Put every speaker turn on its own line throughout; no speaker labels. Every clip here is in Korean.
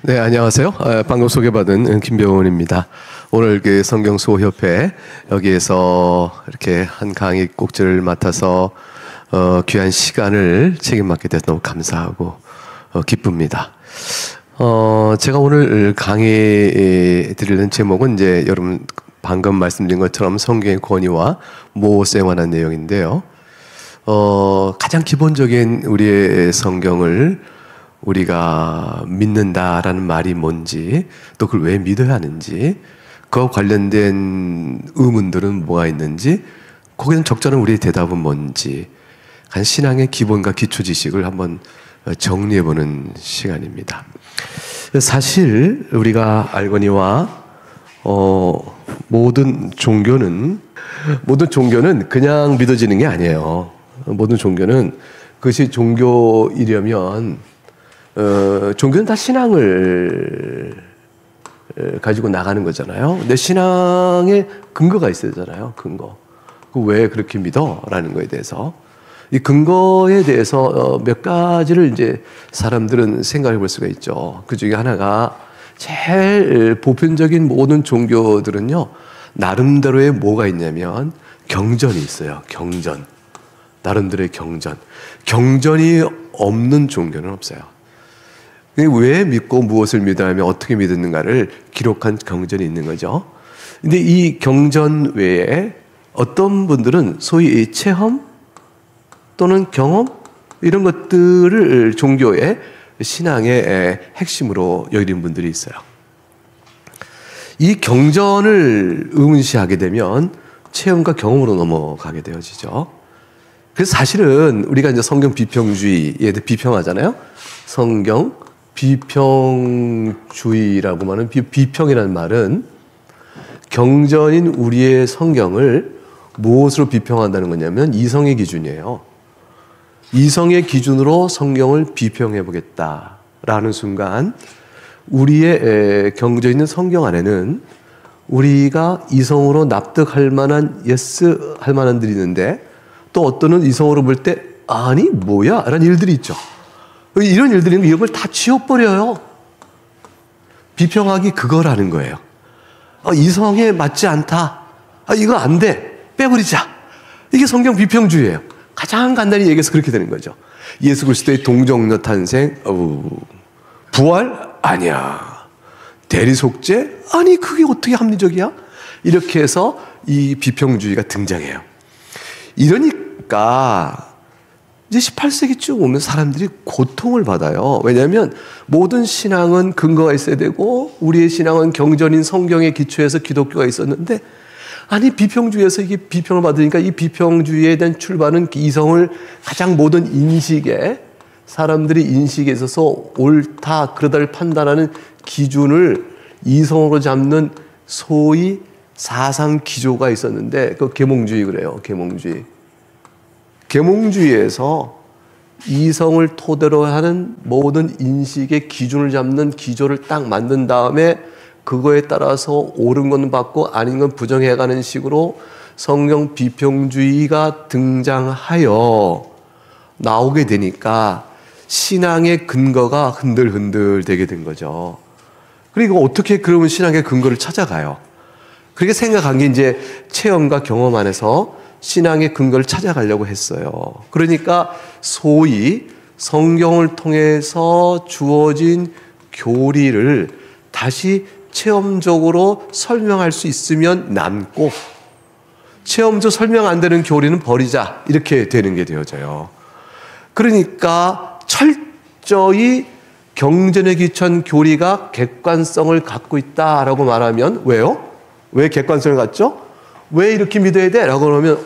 네, 안녕하세요. 방금 소개받은 김병훈입니다. 오늘 그 성경수호협회 여기에서 이렇게 한 강의 꼭지를 맡아서 귀한 시간을 책임맡게 돼서 너무 감사하고 기쁩니다. 제가 오늘 강의 드리는 제목은 이제 여러분 방금 말씀드린 것처럼 성경의 권위와 모세에 관한 내용인데요. 가장 기본적인 우리의 성경을 우리가 믿는다라는 말이 뭔지, 또 그걸 왜 믿어야 하는지, 그와 관련된 의문들은 뭐가 있는지, 거기에 적절한 우리의 대답은 뭔지, 한 신앙의 기본과 기초 지식을 한번 정리해보는 시간입니다. 사실 우리가 알거니와 모든 종교는 그냥 믿어지는 게 아니에요. 모든 종교는 그것이 종교이려면 종교는 다 신앙을 가지고 나가는 거잖아요. 내 신앙에 근거가 있어야 되잖아요. 근거. 왜 그렇게 믿어? 라는 거에 대해서. 이 근거에 대해서 몇 가지를 이제 사람들은 생각해 볼 수가 있죠. 그 중에 하나가 제일 보편적인 모든 종교들은요, 나름대로의 뭐가 있냐면 경전이 있어요. 경전. 나름대로의 경전. 경전이 없는 종교는 없어요. 왜 믿고 무엇을 믿어야 하며 어떻게 믿었는가를 기록한 경전이 있는 거죠. 근데 이 경전 외에 어떤 분들은 소위 체험 또는 경험 이런 것들을 종교의 신앙의 핵심으로 여기는 분들이 있어요. 이 경전을 의문시하게 되면 체험과 경험으로 넘어가게 되어지죠. 그래서 사실은 우리가 이제 성경 비평주의에 대해 비평하잖아요. 성경 비평주의라고 말하는 비평이라는 말은 경전인 우리의 성경을 무엇으로 비평한다는 거냐면 이성의 기준이에요. 이성의 기준으로 성경을 비평해 보겠다라는 순간 우리의 경전에 있는 성경 안에는 우리가 이성으로 납득할 만한 예스 할 만한들이 있는데 또 어떤은 이성으로 볼 때 아니 뭐야? 라는 일들이 있죠. 이런 일들은 이런 걸 다 지워버려요. 비평하기 그거라는 거예요. 이성에 맞지 않다. 이거 안 돼. 빼버리자. 이게 성경 비평주의예요. 가장 간단히 얘기해서 그렇게 되는 거죠. 예수 그리스도의 동정녀 탄생, 부활? 아니야. 대리속죄? 아니 그게 어떻게 합리적이야? 이렇게 해서 이 비평주의가 등장해요. 이러니까 이제 18세기쯤 오면 사람들이 고통을 받아요. 왜냐하면 모든 신앙은 근거가 있어야 되고 우리의 신앙은 경전인 성경의 기초에서 기독교가 있었는데 아니 비평주의에서 이게 비평을 받으니까 이 비평주의에 대한 출발은 이성을 가장 모든 인식에 사람들이 인식에 있어서 옳다 그러다를 판단하는 기준을 이성으로 잡는 소위 사상 기조가 있었는데 그 계몽주의 그래요. 계몽주의. 계몽주의에서 이성을 토대로 하는 모든 인식의 기준을 잡는 기조를 딱 만든 다음에 그거에 따라서 옳은 건 받고 아닌 건 부정해가는 식으로 성경 비평주의가 등장하여 나오게 되니까 신앙의 근거가 흔들흔들 되게 된 거죠. 그리고 어떻게 그러면 신앙의 근거를 찾아가요? 그렇게 생각한 게 이제 체험과 경험 안에서 신앙의 근거를 찾아가려고 했어요. 그러니까 소위 성경을 통해서 주어진 교리를 다시 체험적으로 설명할 수 있으면 남고 체험적으로 설명 안 되는 교리는 버리자 이렇게 되는 게 되어져요. 그러니까 철저히 경전에 기초한 교리가 객관성을 갖고 있다라고 말하면 왜요? 왜 객관성을 갖죠? 왜 이렇게 믿어야 돼? 라고 하면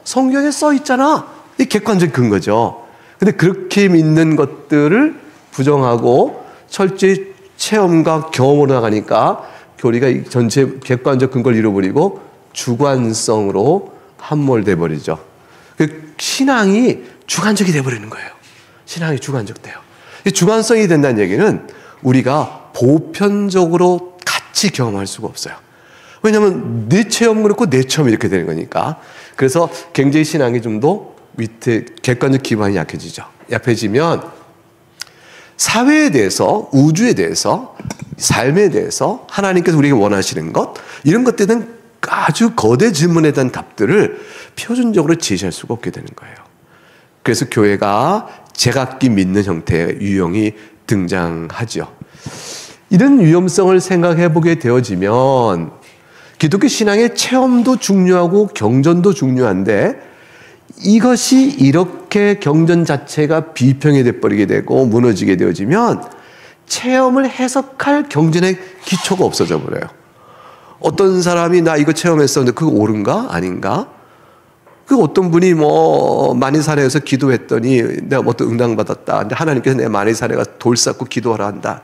성경에 써 있잖아. 이 객관적 근거죠. 근데 그렇게 믿는 것들을 부정하고 철저히 체험과 경험으로 나가니까 교리가 전체 객관적 근거를 잃어버리고 주관성으로 함몰돼 버리죠. 신앙이 주관적이 돼버리는 거예요. 신앙이 주관적 돼요. 주관성이 된다는 얘기는 우리가 보편적으로 같이 경험할 수가 없어요. 왜냐하면 내 체험은 그렇고 내 체험이 이렇게 되는 거니까. 그래서 굉장히 신앙이 좀 더 밑에 객관적 기반이 약해지죠. 약해지면 사회에 대해서, 우주에 대해서, 삶에 대해서 하나님께서 우리에게 원하시는 것, 이런 것들에 대한 아주 거대 질문에 대한 답들을 표준적으로 제시할 수가 없게 되는 거예요. 그래서 교회가 제각기 믿는 형태의 유형이 등장하죠. 이런 위험성을 생각해 보게 되어지면 기독교 신앙의 체험도 중요하고 경전도 중요한데, 이것이 이렇게 경전 자체가 비평이 돼버리게 되고 무너지게 되어지면 체험을 해석할 경전의 기초가 없어져 버려요. 어떤 사람이 나 이거 체험했었는데 그거 옳은가? 아닌가? 그 어떤 분이 만이사내에서 기도했더니 내가 어떤 응답받았다. 근데 하나님께서 내 만이사내가 돌 쌓고 기도하라 한다.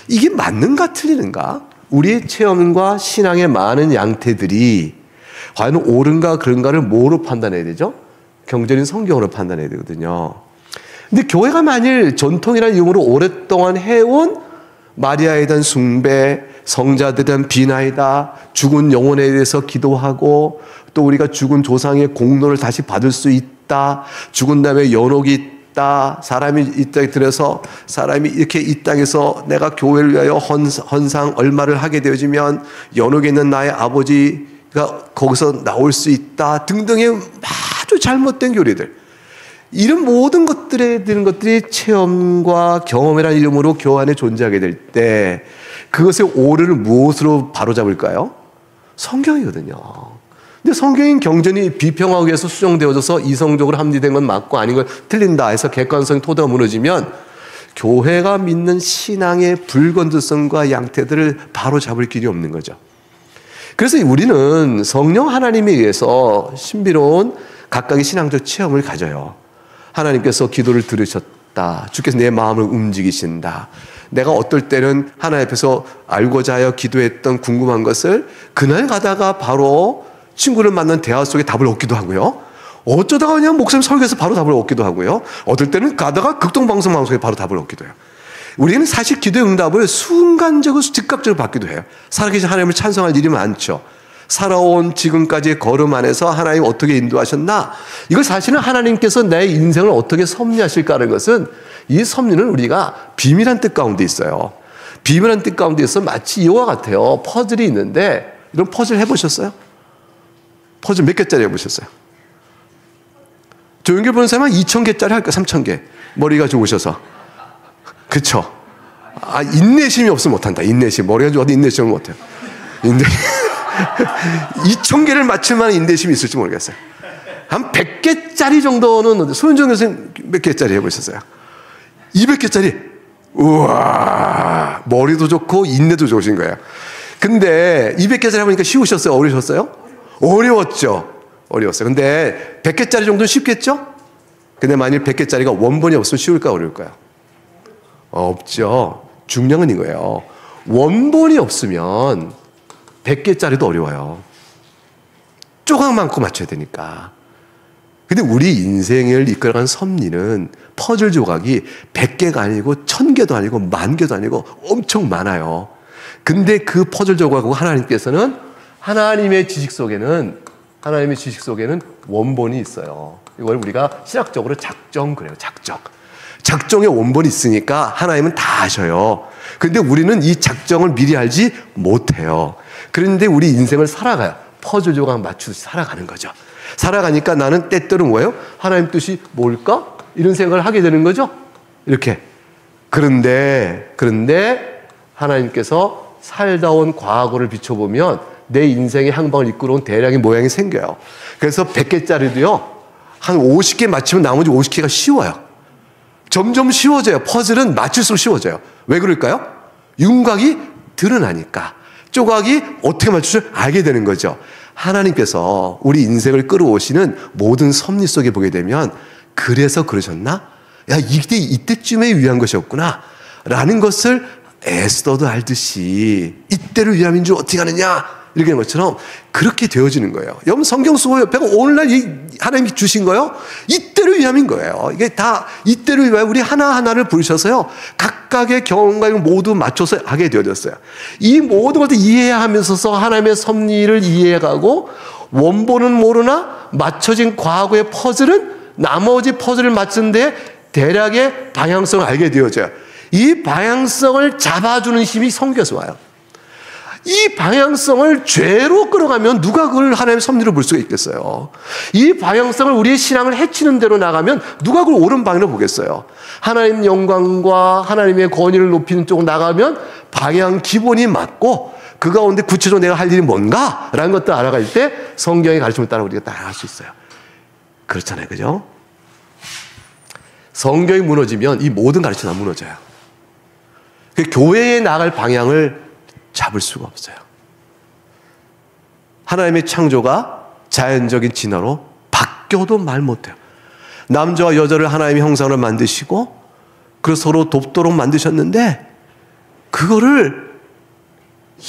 이게 맞는가 틀리는가? 우리의 체험과 신앙의 많은 양태들이 과연 옳은가 그런가를 뭐로 판단해야 되죠? 경전인 성경으로 판단해야 되거든요. 근데 교회가 만일 전통이라는 이름으로 오랫동안 해온 마리아에 대한 숭배, 성자들에 대한 비나이다, 죽은 영혼에 대해서 기도하고, 또 우리가 죽은 조상의 공로를 다시 받을 수 있다, 죽은 다음에 연옥이 있다, 사람이 이 땅에 들어서 사람이 이렇게 이 땅에서 내가 교회를 위하여 헌상 얼마를 하게 되어지면 연옥에 있는 나의 아버지가 거기서 나올 수 있다 등등의 아주 잘못된 교리들, 이런 모든 것들에 드는 것들이 체험과 경험이라는 이름으로 교회 안에 존재하게 될 때 그것의 오류를 무엇으로 바로잡을까요? 성경이거든요. 근데 성경인 경전이 비평하기 위해서 수정되어져서 이성적으로 합리된 건 맞고 아닌 건 틀린다 해서 객관성 토대가 무너지면 교회가 믿는 신앙의 불건조성과 양태들을 바로잡을 길이 없는 거죠. 그래서 우리는 성령 하나님에 의해서 신비로운 각각의 신앙적 체험을 가져요. 하나님께서 기도를 들으셨다. 주께서 내 마음을 움직이신다. 내가 어떨 때는 하나님 앞에서 알고자 하여 기도했던 궁금한 것을 그날 가다가 바로 친구를 만난 대화 속에 답을 얻기도 하고요. 어쩌다가 그냥 목사님 설교에서 바로 답을 얻기도 하고요. 어떨 때는 가다가 극동방송에 바로 답을 얻기도 해요. 우리는 사실 기도의 응답을 순간적으로 즉각적으로 받기도 해요. 살아계신 하나님을 찬송할 일이 많죠. 살아온 지금까지의 걸음 안에서 하나님 어떻게 인도하셨나? 이걸 사실은 하나님께서 내 인생을 어떻게 섭리하실까라는 것은, 이 섭리는 우리가 비밀한 뜻 가운데 있어요. 비밀한 뜻 가운데 있어 마치 이와 같아요. 퍼즐이 있는데, 이런 퍼즐 해보셨어요? 퍼즐 몇 개짜리 해보셨어요? 조용길 보는 사람은 2,000개짜리 할까? 3,000개. 머리가 좋으셔서. 그쵸? 인내심이 없으면 못한다. 인내심. 머리가 좋아도 인내심을 못해요. 2,000개를 맞출 만한 인내심이 있을지 모르겠어요. 한 100개짜리 정도는, 소윤정 교수님 몇 개짜리 해보셨어요? 200개짜리? 우와, 머리도 좋고 인내도 좋으신 거예요. 근데 200개짜리 해보니까 쉬우셨어요? 어려우셨어요? 어려웠죠. 어려웠어요. 근데 100개짜리 정도는 쉽겠죠? 근데 만일 100개짜리가 원본이 없으면 쉬울까요? 어려울까요? 없죠. 중요한 건 이거예요. 원본이 없으면 100개짜리도 어려워요. 조각 많고 맞춰야 되니까. 근데 우리 인생을 이끌어가는 섭리는 퍼즐 조각이 100개가 아니고 1000개도 아니고 10,000개도 아니고 엄청 많아요. 근데 그 퍼즐 조각하고 하나님께서는 하나님의 지식 속에는 원본이 있어요. 이걸 우리가 신학적으로 작정 그래요. 작정의 원본이 있으니까 하나님은 다 아셔요. 근데 우리는 이 작정을 미리 알지 못해요. 그런데 우리 인생을 살아가요. 퍼즐 조각 맞추듯이 살아가는 거죠. 살아가니까 나는 때때로 뭐예요? 하나님 뜻이 뭘까? 이런 생각을 하게 되는 거죠. 이렇게. 그런데 하나님께서 살다 온 과거를 비춰보면 내 인생의 향방을 이끌어온 대량의 모양이 생겨요. 그래서 100개짜리도요, 한 50개 맞추면 나머지 50개가 쉬워요. 점점 쉬워져요. 퍼즐은 맞출수록 쉬워져요. 왜 그럴까요? 윤곽이 드러나니까. 조각이 어떻게 맞출 줄 알게 되는 거죠. 하나님께서 우리 인생을 끌어오시는 모든 섭리 속에 보게 되면, 그래서 그러셨나? 야, 이때쯤에 위한 것이었구나 라는 것을 에스더도 알듯이 이때를 위함인 줄 어떻게 아느냐, 이렇게 하는 것처럼 그렇게 되어지는 거예요. 여러분, 성경 쓰고 옆에가 오늘날 하나님이 주신 거요, 이때를 위함인 거예요. 이게 다 이때를 위하여 우리 하나하나를 부르셔서요, 각각의 경험과 모두 맞춰서 하게 되어졌어요. 이 모든 것을 이해하면서 하나님의 섭리를 이해해가고, 원본은 모르나 맞춰진 과거의 퍼즐은 나머지 퍼즐을 맞춘 데 대략의 방향성을 알게 되어져요. 이 방향성을 잡아주는 힘이 성경에서 와요. 이 방향성을 죄로 끌어가면 누가 그걸 하나님의 섭리로 볼 수가 있겠어요? 이 방향성을 우리의 신앙을 해치는 대로 나가면 누가 그걸 옳은 방향으로 보겠어요? 하나님 영광과 하나님의 권위를 높이는 쪽으로 나가면 방향 기본이 맞고 그 가운데 구체적으로 내가 할 일이 뭔가? 라는 것들 알아갈 때 성경의 가르침을 따라 우리가 따라갈 수 있어요. 그렇잖아요. 그죠? 성경이 무너지면 이 모든 가르침이 다 무너져요. 교회에 나갈 방향을 잡을 수가 없어요. 하나님의 창조가 자연적인 진화로 바뀌어도 말 못해요. 남자와 여자를 하나님의 형상으로 만드시고 그래서 서로 돕도록 만드셨는데 그거를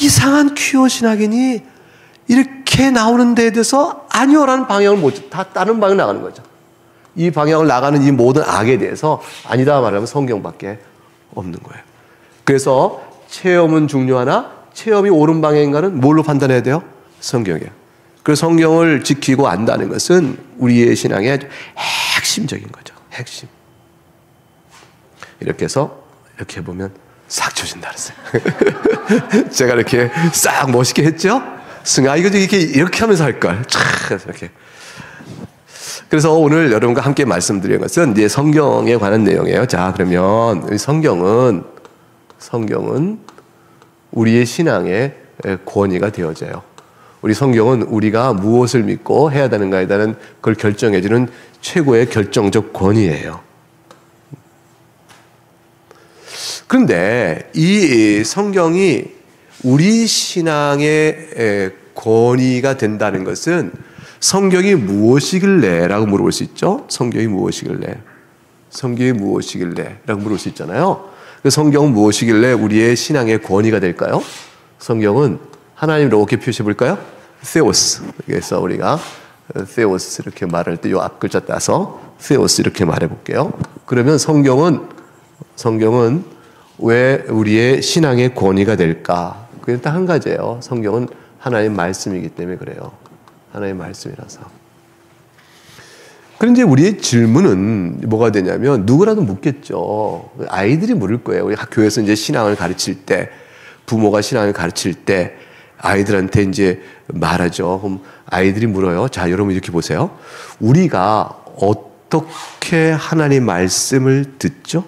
이상한 퀴어 신학인이 이렇게 나오는 데에 대해서 아니요라는 방향을 못, 다 다른 방향으로 나가는 거죠. 이 방향을 나가는 이 모든 악에 대해서 아니다 말하면 성경밖에 없는 거예요. 그래서 체험은 중요하나 체험이 옳은 방향인가는 뭘로 판단해야 돼요? 성경이에요. 그래서 성경을 지키고 안다는 것은 우리의 신앙의 핵심적인 거죠. 핵심. 이렇게 해서 이렇게 해보면 싹 쳐진다 그랬어요. 제가 이렇게 싹 멋있게 했죠? 승아 이거 이렇게 하면서 할걸. 이렇게. 그래서 오늘 여러분과 함께 말씀드리는 것은 이제 성경에 관한 내용이에요. 자, 그러면 성경은 우리의 신앙의 권위가 되어져요. 우리 성경은 우리가 무엇을 믿고 해야 되는가에 대한 그걸 결정해주는 최고의 결정적 권위예요. 그런데 이 성경이 우리 신앙의 권위가 된다는 것은 성경이 무엇이길래? 라고 물어볼 수 있죠. 성경이 무엇이길래? 성경이 무엇이길래? 라고 물어볼 수 있잖아요. 성경은 무엇이길래 우리의 신앙의 권위가 될까요? 성경은 하나님으로 어떻게 표시해 볼까요? 세오스. 그래서 우리가 세오스 이렇게 말할 때 이 앞글자 따서 세오스 이렇게 말해 볼게요. 그러면 성경은 왜 우리의 신앙의 권위가 될까? 그게 딱 한 가지예요. 성경은 하나님의 말씀이기 때문에 그래요. 하나님의 말씀이라서. 그런데 우리의 질문은 뭐가 되냐면 누구라도 묻겠죠. 아이들이 물을 거예요. 우리 학교에서 이제 신앙을 가르칠 때, 부모가 신앙을 가르칠 때 아이들한테 이제 말하죠. 그럼 아이들이 물어요. 자, 여러분 이렇게 보세요. 우리가 어떻게 하나님의 말씀을 듣죠?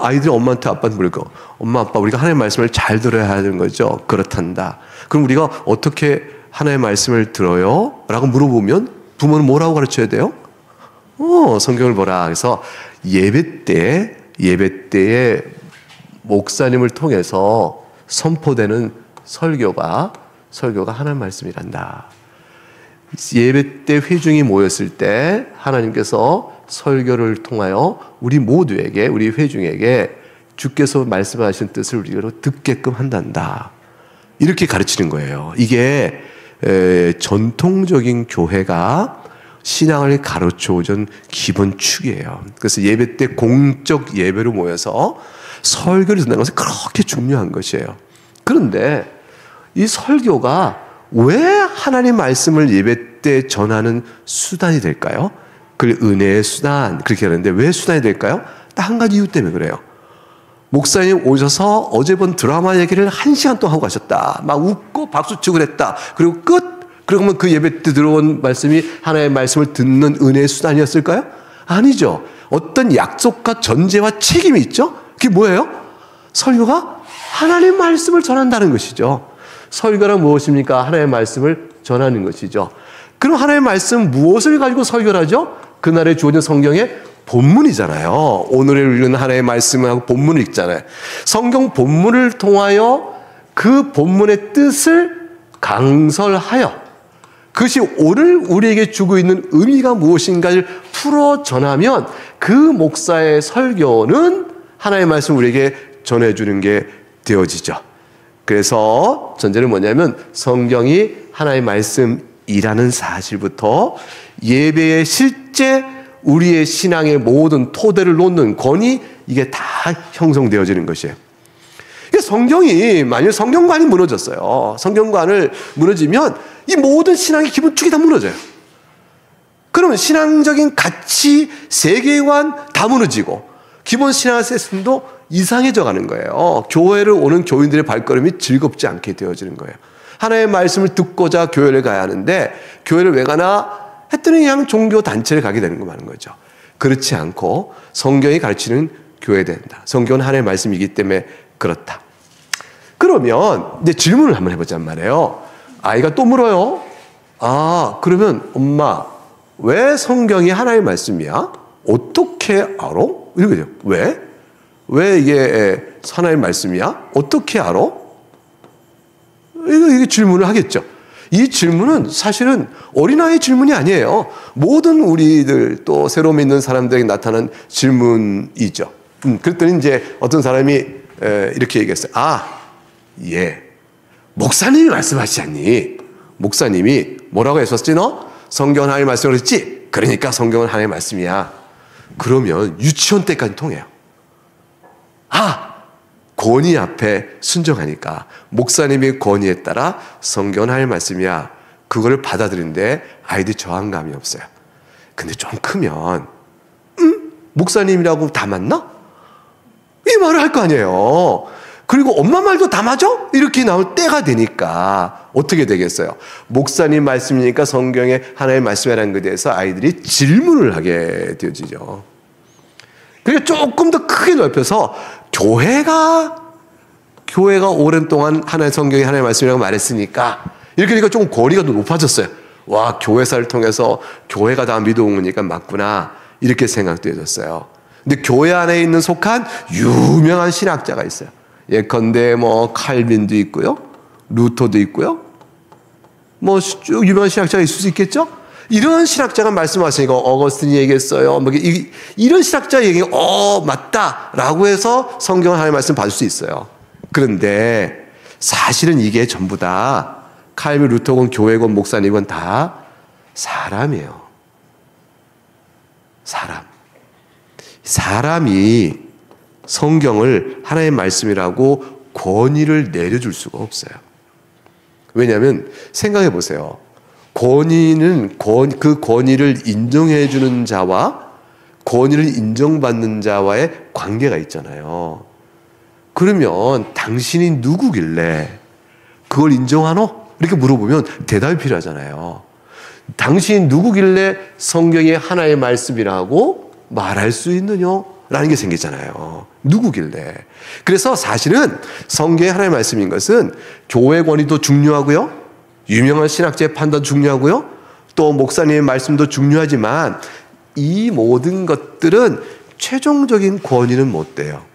아이들이 엄마한테 아빠한테 물을 거. 엄마, 아빠, 우리가 하나님의 말씀을 잘 들어야 하는 거죠. 그렇단다. 그럼 우리가 어떻게 하나님의 말씀을 들어요? 라고 물어보면 부모는 뭐라고 가르쳐야 돼요? 성경을 보라. 그래서 예배 때에 목사님을 통해서 선포되는 설교가 하나님의 말씀이란다. 예배 때 회중이 모였을 때 하나님께서 설교를 통하여 우리 모두에게, 우리 회중에게 주께서 말씀하신 뜻을 우리로 듣게끔 한단다. 이렇게 가르치는 거예요. 이게 전통적인 교회가 신앙을 가르쳐오던 기본 축이에요. 그래서 예배 때 공적 예배로 모여서 설교를 듣는 것은 그렇게 중요한 것이에요. 그런데 이 설교가 왜 하나님 말씀을 예배 때 전하는 수단이 될까요? 그 은혜의 수단, 그렇게 하는데 왜 수단이 될까요? 딱 한 가지 이유 때문에 그래요. 목사님 오셔서 어제 본 드라마 얘기를 1시간 동안 하고 가셨다. 막 웃고 박수치고 그랬다. 그리고 끝! 그러면 그 예배 때 들어온 말씀이 하나님의 말씀을 듣는 은혜의 수단이었을까요? 아니죠. 어떤 약속과 전제와 책임이 있죠? 그게 뭐예요? 설교가 하나님의 말씀을 전한다는 것이죠. 설교란 무엇입니까? 하나님의 말씀을 전하는 것이죠. 그럼 하나님의 말씀 무엇을 가지고 설교를 하죠? 그날에 주어진 성경의 본문이잖아요. 오늘에 읽는 하나님의 말씀하고 본문을 읽잖아요. 성경 본문을 통하여 그 본문의 뜻을 강설하여 그것이 오늘 우리에게 주고 있는 의미가 무엇인가를 풀어 전하면 그 목사의 설교는 하나님의 말씀을 우리에게 전해주는 게 되어지죠. 그래서 전제는 뭐냐면 성경이 하나님의 말씀이라는 사실부터 예배의 실제 우리의 신앙의 모든 토대를 놓는 권위, 이게 다 형성되어지는 것이에요. 성경이, 만약 성경관이 무너졌어요. 성경관을 무너지면 이 모든 신앙의 기본축이 다 무너져요. 그러면 신앙적인 가치, 세계관 다 무너지고 기본 신앙 시스템도 이상해져 가는 거예요. 교회를 오는 교인들의 발걸음이 즐겁지 않게 되어지는 거예요. 하나님의 말씀을 듣고자 교회를 가야 하는데 교회를 왜 가나 했더니 그냥 종교 단체를 가게 되는 거 많은 거죠. 그렇지 않고 성경이 가르치는 교회에 된다. 성경은 하나님의 말씀이기 때문에 그렇다. 그러면 이제 질문을 한번 해보자 말이에요. 아이가 또 물어요. 아, 그러면 엄마, 왜 성경이 하나님의 말씀이야? 어떻게 알아? 이렇게 돼요. 왜? 왜 이게 하나님의 말씀이야? 어떻게 알아? 이게 질문을 하겠죠. 이 질문은 사실은 어린아이 질문이 아니에요. 모든 우리들 또 새로 믿는 사람들에게 나타난 질문이죠. 그랬더니 이제 어떤 사람이 이렇게 얘기했어요. 아, 예. 목사님이 말씀하시지 않니? 목사님이 뭐라고 했었지 너? 성경은 하나님의 말씀을 했지? 그러니까 성경은 하나님의 말씀이야. 그러면 유치원 때까지 통해요. 아! 권위 앞에 순종하니까 목사님의 권위에 따라 성경은 하나님의 말씀이야. 그거를 받아들이는데 아이들이 저항감이 없어요. 근데 좀 크면 목사님이라고 다 맞나? 이 말을 할 거 아니에요. 그리고 엄마 말도 다 맞아? 이렇게 나올 때가 되니까 어떻게 되겠어요? 목사님 말씀이니까 성경에 하나님의 말씀이라는 것에 대해서 아이들이 질문을 하게 되어지죠. 그러니까 조금 더 크게 넓혀서 교회가 오랜 동안 하나의 성경이 하나님의 말씀이라고 말했으니까 이렇게 되니까 조금 거리가 더 높아졌어요. 와, 교회사를 통해서 교회가 다 믿어오니까 맞구나 이렇게 생각되어졌어요. 근데 교회 안에 있는 속한 유명한 신학자가 있어요. 예컨대 뭐 칼빈도 있고요, 루터도 있고요, 뭐 유명한 신학자가 있을 수 있겠죠. 이런 신학자가 말씀하시니까 어거스틴이 얘기했어요. 뭐 이런 신학자 얘기 맞다라고 해서 성경 하나님의 말씀 받을 수 있어요. 그런데 사실은 이게 전부 다 칼빈, 루터건, 교회건, 목사님건 다 사람이에요. 사람이 성경을 하나님의 말씀이라고 권위를 내려줄 수가 없어요. 왜냐하면 생각해 보세요. 권위는 그 권위를 인정해 주는 자와 권위를 인정받는 자와의 관계가 있잖아요. 그러면 당신이 누구길래 그걸 인정하노? 이렇게 물어보면 대답이 필요하잖아요. 당신이 누구길래 성경이 하나의 말씀이라고 말할 수 있느냐? 라는 게 생기잖아요. 누구길래. 그래서 사실은 성경의 하나의 말씀인 것은 교회 권위도 중요하고요, 유명한 신학자의 판단도 중요하고요, 또 목사님의 말씀도 중요하지만 이 모든 것들은 최종적인 권위는 못 돼요.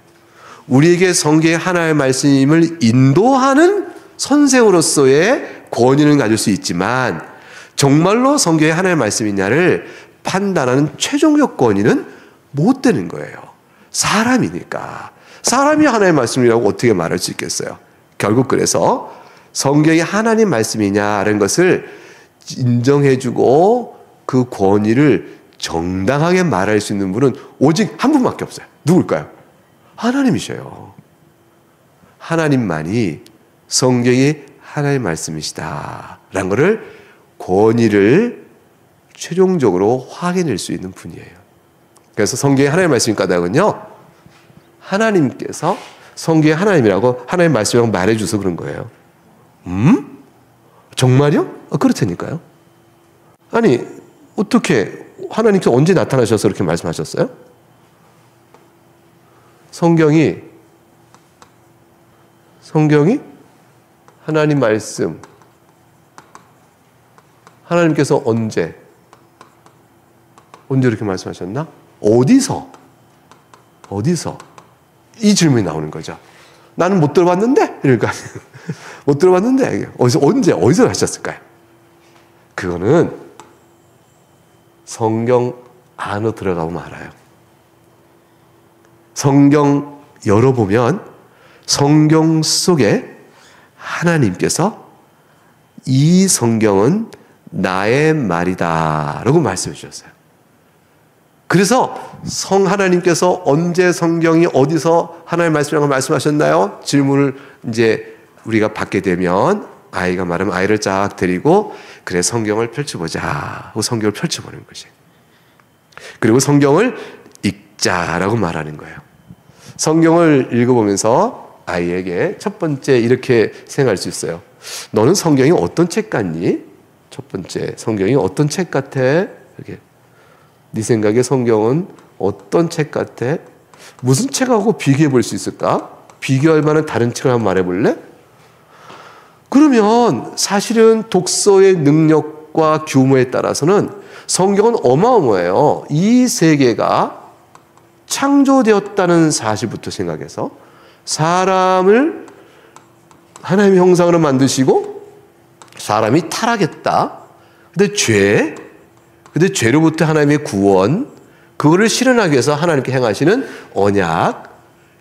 우리에게 성경의 하나의 말씀을 인도하는 선생으로서의 권위는 가질 수 있지만 정말로 성경의 하나의 말씀이냐를 판단하는 최종적 권위는 못 되는 거예요. 사람이니까. 사람이 하나의 말씀이라고 어떻게 말할 수 있겠어요? 결국 그래서 성경이 하나님 말씀이냐라는 것을 인정해주고 그 권위를 정당하게 말할 수 있는 분은 오직 한 분밖에 없어요. 누굴까요? 하나님이셔요. 하나님만이 성경이 하나님 말씀이시다라는 것을 권위를 최종적으로 확인할 수 있는 분이에요. 그래서 성경이 하나님 말씀인 까닭은요, 하나님께서 성경이 하나님이라고 하나님 말씀이라고 말해줘서 그런 거예요. 정말요? 그렇다니까요. 아니, 어떻게 하나님께서 언제 나타나셔서 그렇게 말씀하셨어요? 성경이 하나님 말씀, 하나님께서 언제 이렇게 말씀하셨나? 어디서? 이 질문이 나오는 거죠. 나는 못 들어봤는데? 이럴까? 못 들어봤는데? 어디서 하셨을까요? 그거는 성경 안으로 들어가보면 알아요. 성경 열어보면 성경 속에 하나님께서 이 성경은 나의 말이다 라고 말씀해 주셨어요. 그래서 하나님께서 언제 성경이 어디서 하나님의 말씀이라고 말씀하셨나요? 질문을 이제 우리가 받게 되면 아이가 말하면 아이를 쫙 데리고 그래 성경을 펼쳐보자 하고 성경을 펼쳐보는 거지. 그리고 성경을 자라고 말하는 거예요. 성경을 읽어보면서 아이에게 첫 번째 이렇게 생각할 수 있어요. 너는 성경이 어떤 책 같니? 첫 번째, 성경이 어떤 책 같아? 이렇게. 네 생각에 성경은 어떤 책 같아? 무슨 책하고 비교해 볼 수 있을까? 비교할 만한 다른 책을 한번 말해볼래? 그러면 사실은 독서의 능력과 규모에 따라서는 성경은 어마어마해요. 이 세계가 창조되었다는 사실부터 생각해서 사람을 하나님의 형상으로 만드시고 사람이 타락했다. 근데 죄로부터 하나님의 구원, 그거를 실현하기 위해서 하나님께 행하시는 언약,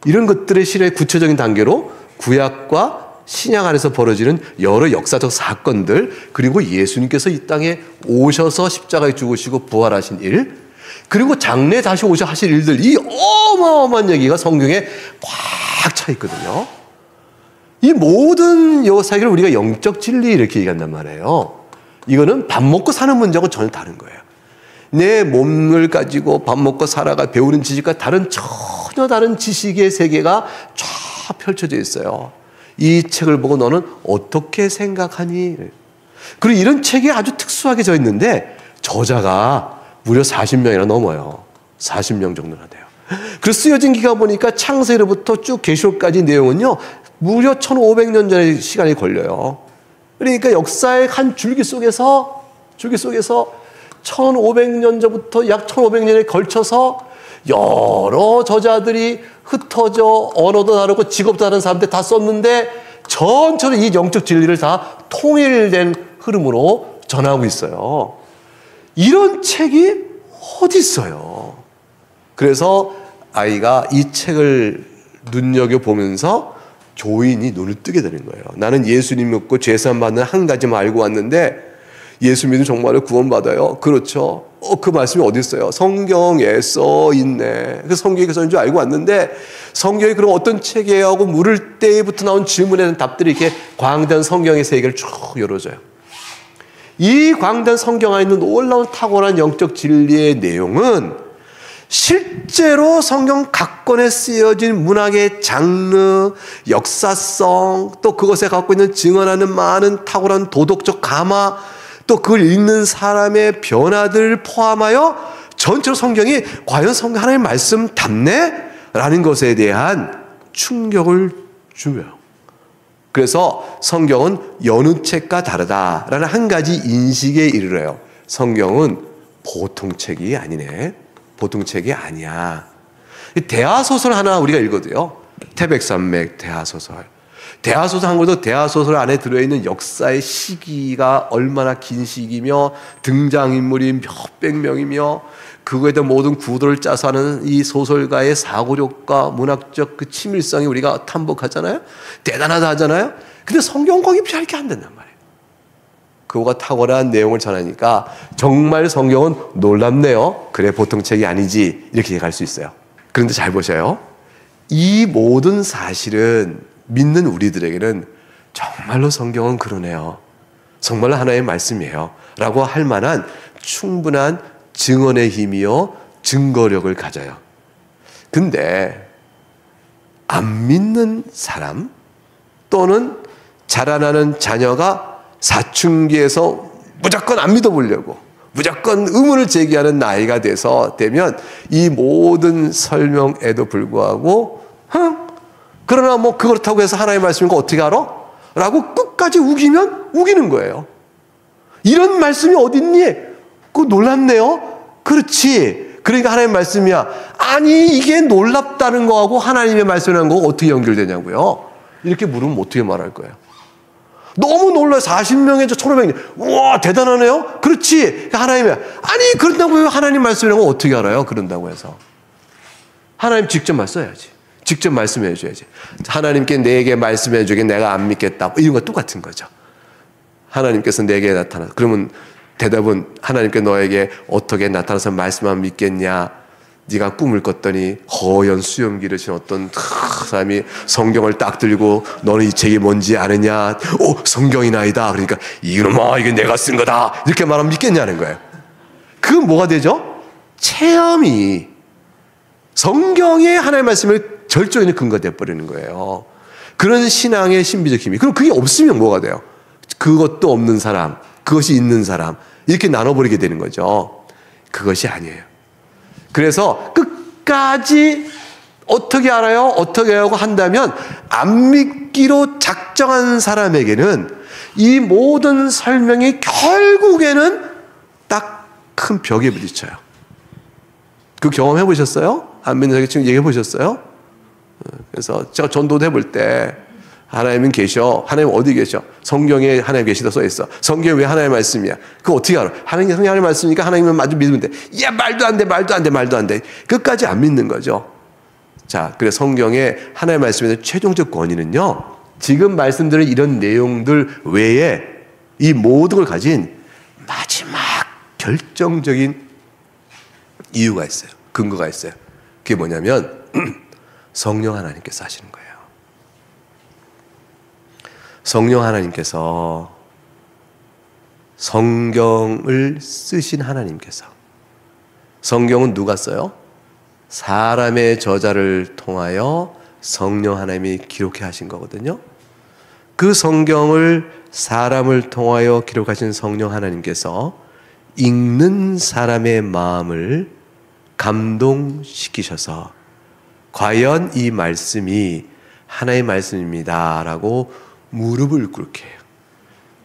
이런 것들의 실현의 구체적인 단계로 구약과 신약 안에서 벌어지는 여러 역사적 사건들, 그리고 예수님께서 이 땅에 오셔서 십자가에 죽으시고 부활하신 일, 그리고 장래 다시 오셔 하실 일들, 이 어마어마한 얘기가 성경에 꽉 차 있거든요. 이 모든 사실을 우리가 영적 진리 이렇게 얘기한단 말이에요. 이거는 밥 먹고 사는 문제하고 전혀 다른 거예요. 내 몸을 가지고 밥 먹고 살아가 배우는 지식과 전혀 다른 지식의 세계가 쫙 펼쳐져 있어요. 이 책을 보고 너는 어떻게 생각하니? 그리고 이런 책이 아주 특수하게 져 있는데 저자가 무려 40명이나 넘어요. 40명 정도나 돼요. 그래서 쓰여진 기가 보니까 창세로부터 쭉 계시록까지 내용은요, 무려 1500년 전의 시간이 걸려요. 그러니까 역사의 한 줄기 속에서 1500년 전부터 약 1500년에 걸쳐서 여러 저자들이 흩어져 언어도 다르고 직업도 다른 사람들 다 썼는데 전체로 이 영적 진리를 다 통일된 흐름으로 전하고 있어요. 이런 책이 어디 있어요? 그래서 아이가 이 책을 눈여겨보면서 교인이 눈을 뜨게 되는 거예요. 나는 예수님 믿고 죄사함 받는 한 가지만 알고 왔는데 예수 믿으면 정말로 구원받아요. 그렇죠. 그 말씀이 어디 있어요? 성경에 써 있네. 그 성경에 써 있는 줄 알고 왔는데 성경이 그럼 어떤 책이에요? 하고 물을 때부터 나온 질문에 대한 답들이 이렇게 광대한 성경의 세계를 쭉 열어줘요. 이 광대한 성경 안에 있는 놀라운 탁월한 영적 진리의 내용은 실제로 성경 각 권에 쓰여진 문학의 장르, 역사성, 또 그것에 갖고 있는 증언하는 많은 탁월한 도덕적 감화, 또 그걸 읽는 사람의 변화들을 포함하여 전체로 성경이 과연 성경 하나님의 말씀 답네? 라는 것에 대한 충격을 줘요. 그래서 성경은 여느 책과 다르다라는 한 가지 인식에 이르러요. 성경은 보통 책이 아니네. 보통 책이 아니야. 대하소설 하나 우리가 읽어도요. 태백산맥 대하소설. 대하소설 한 권도 대하소설 안에 들어있는 역사의 시기가 얼마나 긴 시기며 등장인물이 몇백 명이며 그거에 대한 모든 구도를 짜서 하는 이 소설가의 사고력과 문학적 그 치밀성이 우리가 탐복하잖아요. 대단하다 하잖아요. 근데 성경 거기 별 게 안 된단 말이에요. 그거가 탁월한 내용을 전하니까 정말 성경은 놀랍네요. 그래 보통 책이 아니지 이렇게 얘기할 수 있어요. 그런데 잘 보셔요. 이 모든 사실은 믿는 우리들에게는 정말로 성경은 그러네요. 정말로 하나의 말씀이에요. 라고 할 만한 충분한 증언의 힘이요 증거력을 가져요. 근데 안 믿는 사람 또는 자라나는 자녀가 사춘기에서 무조건 안 믿어보려고 무조건 의문을 제기하는 나이가 되면 이 모든 설명에도 불구하고 그러나 뭐 그렇다고 해서 하나님의 말씀인 거 어떻게 알아? 라고 끝까지 우기는 거예요. 이런 말씀이 어딨니? 그거 놀랍네요. 그렇지. 그러니까 하나님의 말씀이야. 아니 이게 놀랍다는 거하고 하나님의 말씀이라는 거가 어떻게 연결되냐고요. 이렇게 물으면 어떻게 말할 거예요. 너무 놀라요. 40명에서 1500명. 우와 대단하네요. 그렇지. 하나님이야. 아니 그런다고 하나님 말씀이라고 어떻게 알아요? 그런다고 해서 하나님 직접 말씀해야지. 직접 말씀해 줘야지. 하나님께 내게 말씀해 주긴 내가 안 믿겠다. 이런 거 똑같은 거죠. 하나님께서 내게 나타나. 그러면 대답은 하나님께 너에게 어떻게 나타나서 말씀하면 믿겠냐. 네가 꿈을 꿨더니 허연 수염기를 신 어떤 사람이 성경을 딱 들고 너는 이 책이 뭔지 아느냐. 오 성경이나이다. 그러니까 이놈아 이게 내가 쓴 거다. 이렇게 말하면 믿겠냐는 거예요. 그건 뭐가 되죠? 체험이 성경에 하나님의 말씀이 절정의 근거가 되어버리는 거예요. 그런 신앙의 신비적 힘이. 그럼 그게 없으면 뭐가 돼요? 그것도 없는 사람, 그것이 있는 사람, 이렇게 나눠버리게 되는 거죠. 그것이 아니에요. 그래서 끝까지 어떻게 알아요? 어떻게 하고 한다면 안 믿기로 작정한 사람에게는 이 모든 설명이 결국에는 딱 큰 벽에 부딪혀요. 그 경험해 보셨어요? 안 믿는 사람에게 지금 얘기해 보셨어요? 그래서 제가 전도도 해볼 때 하나님은 계셔. 하나님 어디 계셔? 성경에 하나님 계시다 써 있어. 성경에 왜 하나님의 말씀이야? 그거 어떻게 알아? 하나님이 하나님의 말씀이니까 하나님은 마저 믿으면 돼. 야, 말도 안 돼, 말도 안 돼, 말도 안 돼. 끝까지 안 믿는 거죠. 자, 그래서 성경에 하나님의 말씀에 대한 최종적 권위는요, 지금 말씀드린 이런 내용들 외에 이 모든 걸 가진 마지막 결정적인 이유가 있어요. 근거가 있어요. 그게 뭐냐면 성령 하나님께서 하시는 거예요. 성령 하나님께서, 성경을 쓰신 하나님께서. 성경은 누가 써요? 사람의 저자를 통하여 성령 하나님이 기록해 하신 거거든요. 그 성경을 사람을 통하여 기록하신 성령 하나님께서 읽는 사람의 마음을 감동시키셔서 과연 이 말씀이 하나의 말씀입니다 라고 무릎을 꿇게 해요.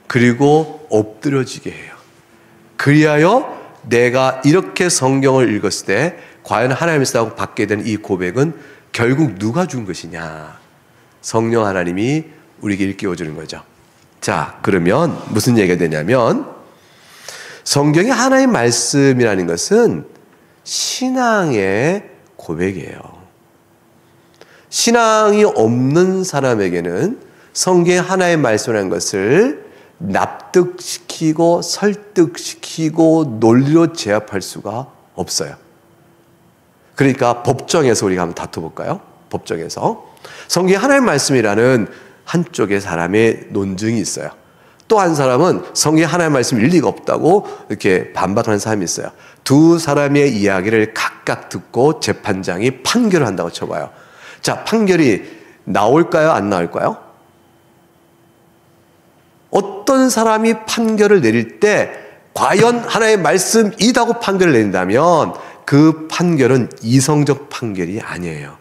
그리고 엎드려지게 해요. 그리하여 내가 이렇게 성경을 읽었을 때 과연 하나님께서 받게 된 이 고백은 결국 누가 준 것이냐? 성령 하나님이 우리에게 일깨워주는 거죠. 자, 그러면 무슨 얘기가 되냐면 성경의 하나의 말씀이라는 것은 신앙의 고백이에요. 신앙이 없는 사람에게는 성경의 하나의 말씀이라는 것을 납득시키고 설득시키고 논리로 제압할 수가 없어요. 그러니까 법정에서 우리가 한번 다퉈볼까요? 법정에서 성경의 하나의 말씀이라는 한쪽의 사람의 논증이 있어요. 또 한 사람은 성경의 하나의 말씀 일리가 없다고 이렇게 반박하는 사람이 있어요. 두 사람의 이야기를 각각 듣고 재판장이 판결을 한다고 쳐봐요. 자, 판결이 나올까요? 안 나올까요? 어떤 사람이 판결을 내릴 때 과연 하나의 말씀이라고 판결을 내린다면 그 판결은 이성적 판결이 아니에요.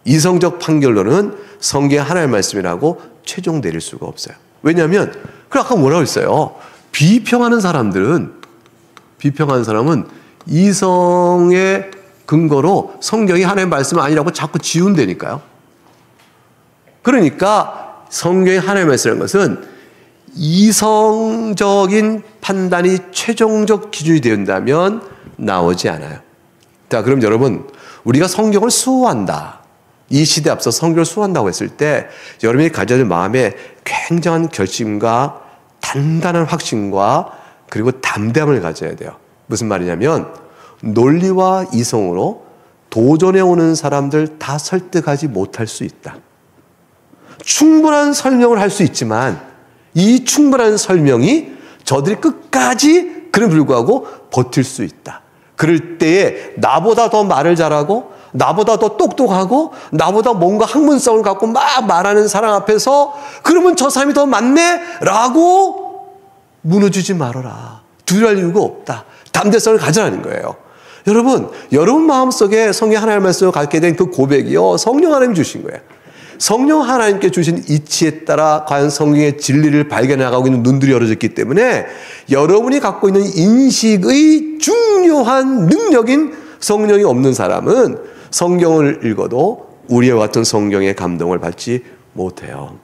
이성적 판결로는 성경의 하나의 말씀이라고 최종 내릴 수가 없어요. 왜냐하면 아까 뭐라고 했어요? 비평하는 사람은 이성의 근거로 성경이 하나님의 말씀은 아니라고 자꾸 지운다니까요. 그러니까 성경의 하나님의 말씀이라는 것은 이성적인 판단이 최종적 기준이 된다면 나오지 않아요. 자, 그럼 여러분, 우리가 성경을 수호한다. 이 시대 앞서 성경을 수호한다고 했을 때 여러분이 가져야 될 마음에 굉장한 결심과 단단한 확신과 그리고 담대함을 가져야 돼요. 무슨 말이냐면 논리와 이성으로 도전해 오는 사람들 다 설득하지 못할 수 있다. 충분한 설명을 할 수 있지만 이 충분한 설명이 저들이 끝까지 그럼에도 불구하고 버틸 수 있다. 그럴 때에 나보다 더 말을 잘하고 나보다 더 똑똑하고 나보다 뭔가 학문성을 갖고 막 말하는 사람 앞에서 그러면 저 사람이 더 맞네? 라고 무너지지 말아라. 두려워할 이유가 없다. 담대성을 가져라는 거예요. 여러분 마음속에 성경 하나님의 말씀을 갖게 된 그 고백이요, 성령 하나님이 주신 거예요. 성령 하나님께 주신 이치에 따라 과연 성경의 진리를 발견하고 있는 눈들이 열어졌기 때문에 여러분이 갖고 있는 인식의 중요한 능력인 성령이 없는 사람은 성경을 읽어도 우리와 같은 성경의 감동을 받지 못해요.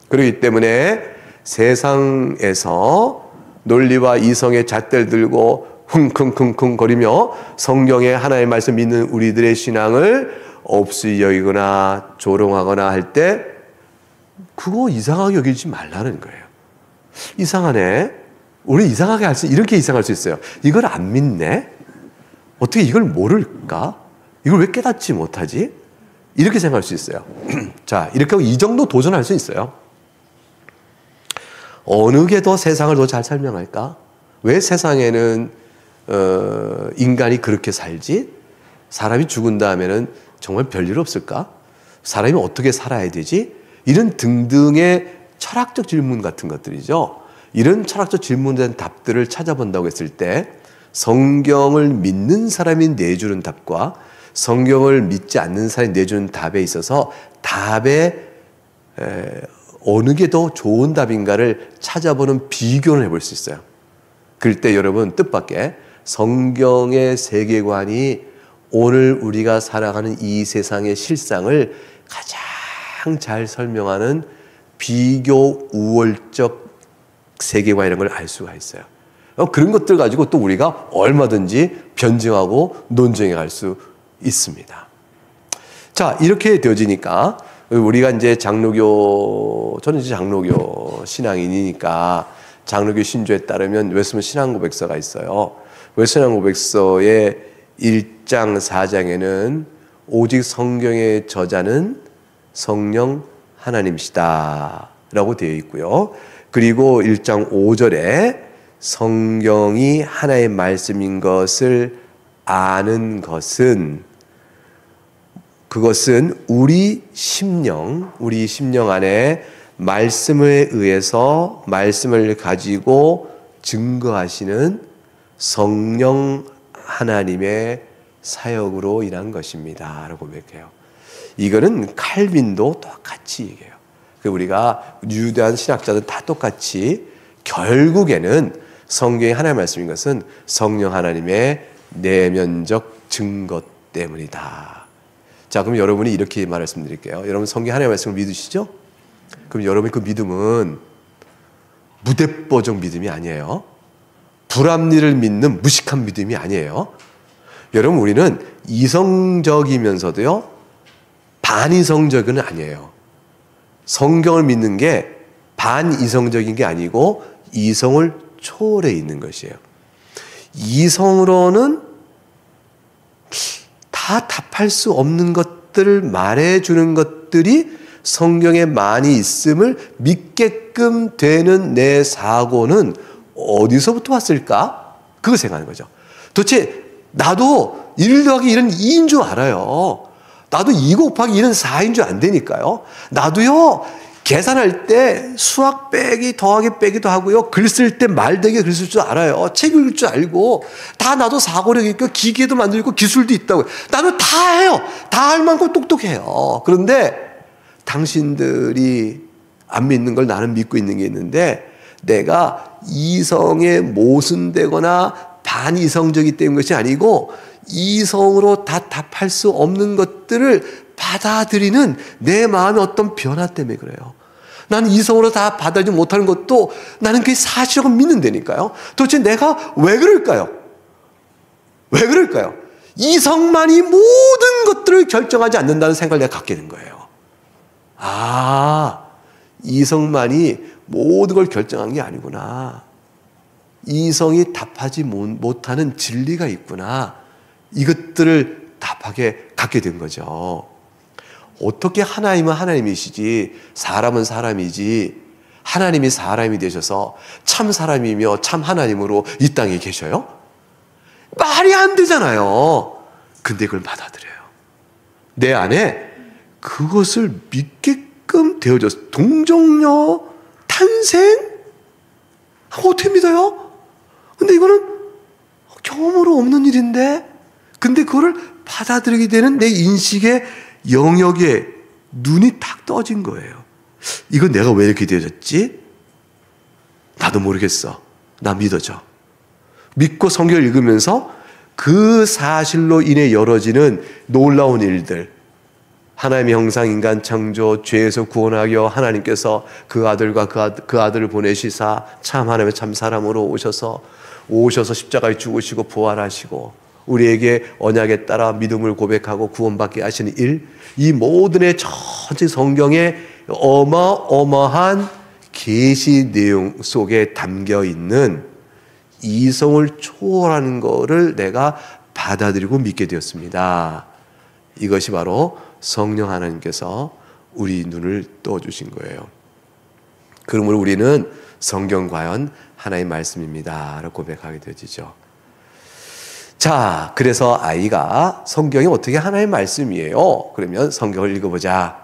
그렇기 때문에 세상에서 논리와 이성의 잣대를 들고 흥흥흥흥 거리며 성경의 하나님의 말씀 믿는 우리들의 신앙을 없이 여기거나 조롱하거나 할 때 그거 이상하게 여기지 말라는 거예요. 이상하네. 우리 이상하게 이렇게 이상할 수 있어요. 이걸 안 믿네? 어떻게 이걸 모를까? 이걸 왜 깨닫지 못하지? 이렇게 생각할 수 있어요. 자, 이렇게 하고 이 정도 도전할 수 있어요. 어느 게 더 세상을 더 잘 설명할까? 왜 세상에는 인간이 그렇게 살지? 사람이 죽은 다음에는 정말 별일 없을까? 사람이 어떻게 살아야 되지? 이런 등등의 철학적 질문 같은 것들이죠. 이런 철학적 질문에 대한 답들을 찾아본다고 했을 때 성경을 믿는 사람이 내주는 답과 성경을 믿지 않는 사람이 내주는 답에 있어서 답에 어느 게 더 좋은 답인가를 찾아보는 비교를 해볼 수 있어요. 그럴 때 여러분 뜻밖의 성경의 세계관이 오늘 우리가 살아가는 이 세상의 실상을 가장 잘 설명하는 비교 우월적 세계관이라는 걸 알 수가 있어요. 그런 것들 가지고 또 우리가 얼마든지 변증하고 논쟁해 갈 수 있습니다. 자, 이렇게 되어지니까 우리가 이제 저는 이제 장로교 신앙인이니까 장로교 신조에 따르면 웨스턴 신앙고백서가 있어요. 웨스턴 신앙고백서의 1장 4장에는 오직 성경의 저자는 성령 하나님이시다 라고 되어 있고요. 그리고 1장 5절에 성경이 하나의 말씀인 것을 아는 것은 그것은 우리 심령 안에 말씀에 의해서 말씀을 가지고 증거하시는 성령 하나님의 사역으로 인한 것입니다 라고 고백해요. 이거는 칼빈도 똑같이 얘기해요. 우리가 유대한 신학자들 다 똑같이 결국에는 성경의 하나님의 말씀인 것은 성령 하나님의 내면적 증거 때문이다. 자, 그럼 여러분이 이렇게 말씀드릴게요. 여러분 성경 하나님의 말씀을 믿으시죠? 그럼 여러분 그 믿음은 무대뽀적 믿음이 아니에요. 불합리를 믿는 무식한 믿음이 아니에요. 여러분 우리는 이성적이면서도요 반이성적은 아니에요. 성경을 믿는 게 반이성적인 게 아니고 이성을 초월해 있는 것이에요. 이성으로는 다 답할 수 없는 것들을 말해주는 것들이 성경에 많이 있음을 믿게끔 되는 내 사고는 어디서부터 왔을까? 그거 생각하는 거죠. 도대체 나도 1 더하기 1은 2인 줄 알아요. 나도 2 곱하기 1은 4인 줄 안 되니까요. 나도요 계산할 때 수학 빼기 더하기 빼기도 하고요. 글 쓸 때 말되게 글 쓸 줄 알아요. 책 읽을 줄 알고 다 나도 사고력이 있고 기계도 만들고 기술도 있다고. 나도 다 해요. 다 할 만큼 똑똑해요. 그런데 당신들이 안 믿는 걸 나는 믿고 있는 게 있는데 내가 이성에 모순되거나 반이성적이기 때문인 것이 아니고 이성으로 다 답할 수 없는 것들을 받아들이는 내 마음의 어떤 변화 때문에 그래요. 나는 이성으로 다 받아들이지 못하는 것도 나는 그게 사실이라고 믿는다니까요. 도대체 내가 왜 그럴까요? 왜 그럴까요? 이성만이 모든 것들을 결정하지 않는다는 생각을 내가 갖게 된 거예요. 아, 이성만이 모든 걸 결정한 게 아니구나. 이성이 답하지 못하는 진리가 있구나. 이것들을 답하게 갖게 된 거죠. 어떻게 하나님은 하나님이시지 사람은 사람이지 하나님이 사람이 되셔서 참 사람이며 참 하나님으로 이 땅에 계셔요? 말이 안 되잖아요. 근데 그걸 받아들여요. 내 안에 그것을 믿게끔 되어졌어. 동정녀 탄생? 어떻게 믿어요? 근데 이거는 경험으로 없는 일인데 근데 그거를 받아들이게 되는 내 인식의 영역에 눈이 탁 떠진 거예요. 이건 내가 왜 이렇게 되어졌지? 나도 모르겠어. 나 믿어져. 믿고 성경을 읽으면서 그 사실로 인해 열어지는 놀라운 일들, 하나님의 형상 인간 창조, 죄에서 구원하여 하나님께서 그 아들과 그 아들을 보내시사 참 하나님의 참 사람으로 오셔서 십자가에 죽으시고 부활하시고 우리에게 언약에 따라 믿음을 고백하고 구원받게 하시는 일, 이 모든의 전체 성경의 어마어마한 계시 내용 속에 담겨 있는 이성을 초월하는 것을 내가 받아들이고 믿게 되었습니다. 이것이 바로 성령 하나님께서 우리 눈을 떠주신 거예요. 그러므로 우리는 성경 과연 하나님의 말씀입니다 라고 고백하게 되어지죠. 자, 그래서 아이가 성경이 어떻게 하나님의 말씀이에요? 그러면 성경을 읽어보자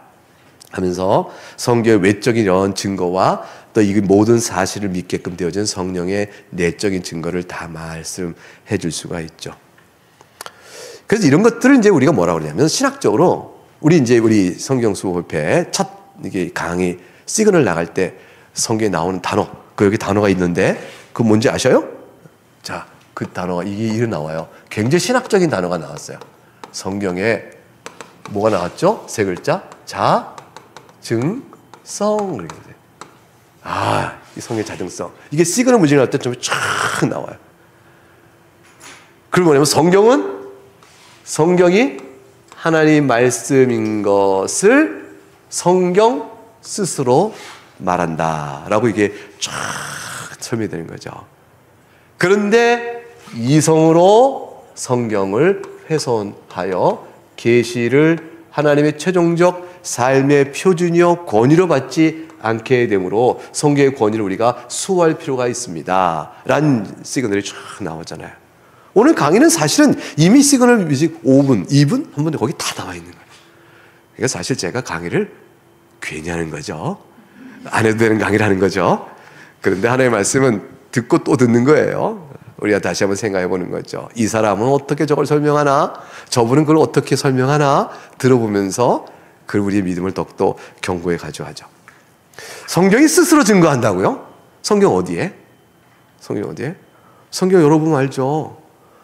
하면서 성경의 외적인 이런 증거와 또 이 모든 사실을 믿게끔 되어진 성령의 내적인 증거를 다 말씀해 줄 수가 있죠. 그래서 이런 것들을 이제 우리가 뭐라고 그러냐면 신학적으로 우리 성경 수업회 첫 이게 강의 시그널 나갈 때 성경에 나오는 단어, 그 여기 단어가 있는데 그 뭔지 아셔요? 자, 그 단어가 이게 나와요. 굉장히 신학적인 단어가 나왔어요. 성경에 뭐가 나왔죠? 세 글자. 자, 증, 성. 이렇게 돼요. 이 성의 자증성. 이게 시그널 문제 나올 때 좀 쫙 나와요. 그리고 뭐냐면 성경이 하나님 말씀인 것을 성경 스스로 말한다라고 이게 쫙 설명되는 거죠. 그런데 이성으로 성경을 훼손하여 계시를 하나님의 최종적 삶의 표준이요 권위로 받지 않게 되므로 성경의 권위를 우리가 수호할 필요가 있습니다 라는 시그널이 쫙 나오잖아요. 오늘 강의는 사실은 이미 시그널 뮤직 5분, 2분? 한 번 거기 다 나와 있는 거예요. 그러니까 사실 제가 강의를 괜히 하는 거죠. 안 해도 되는 강의를 하는 거죠. 그런데 하나님의 말씀은 듣고 또 듣는 거예요. 우리가 다시 한번 생각해 보는 거죠. 이 사람은 어떻게 저걸 설명하나? 저분은 그걸 어떻게 설명하나? 들어보면서 그 우리의 믿음을 더욱더 견고히 가져가죠. 성경이 스스로 증거한다고요? 성경 어디에? 성경 여러분 알죠?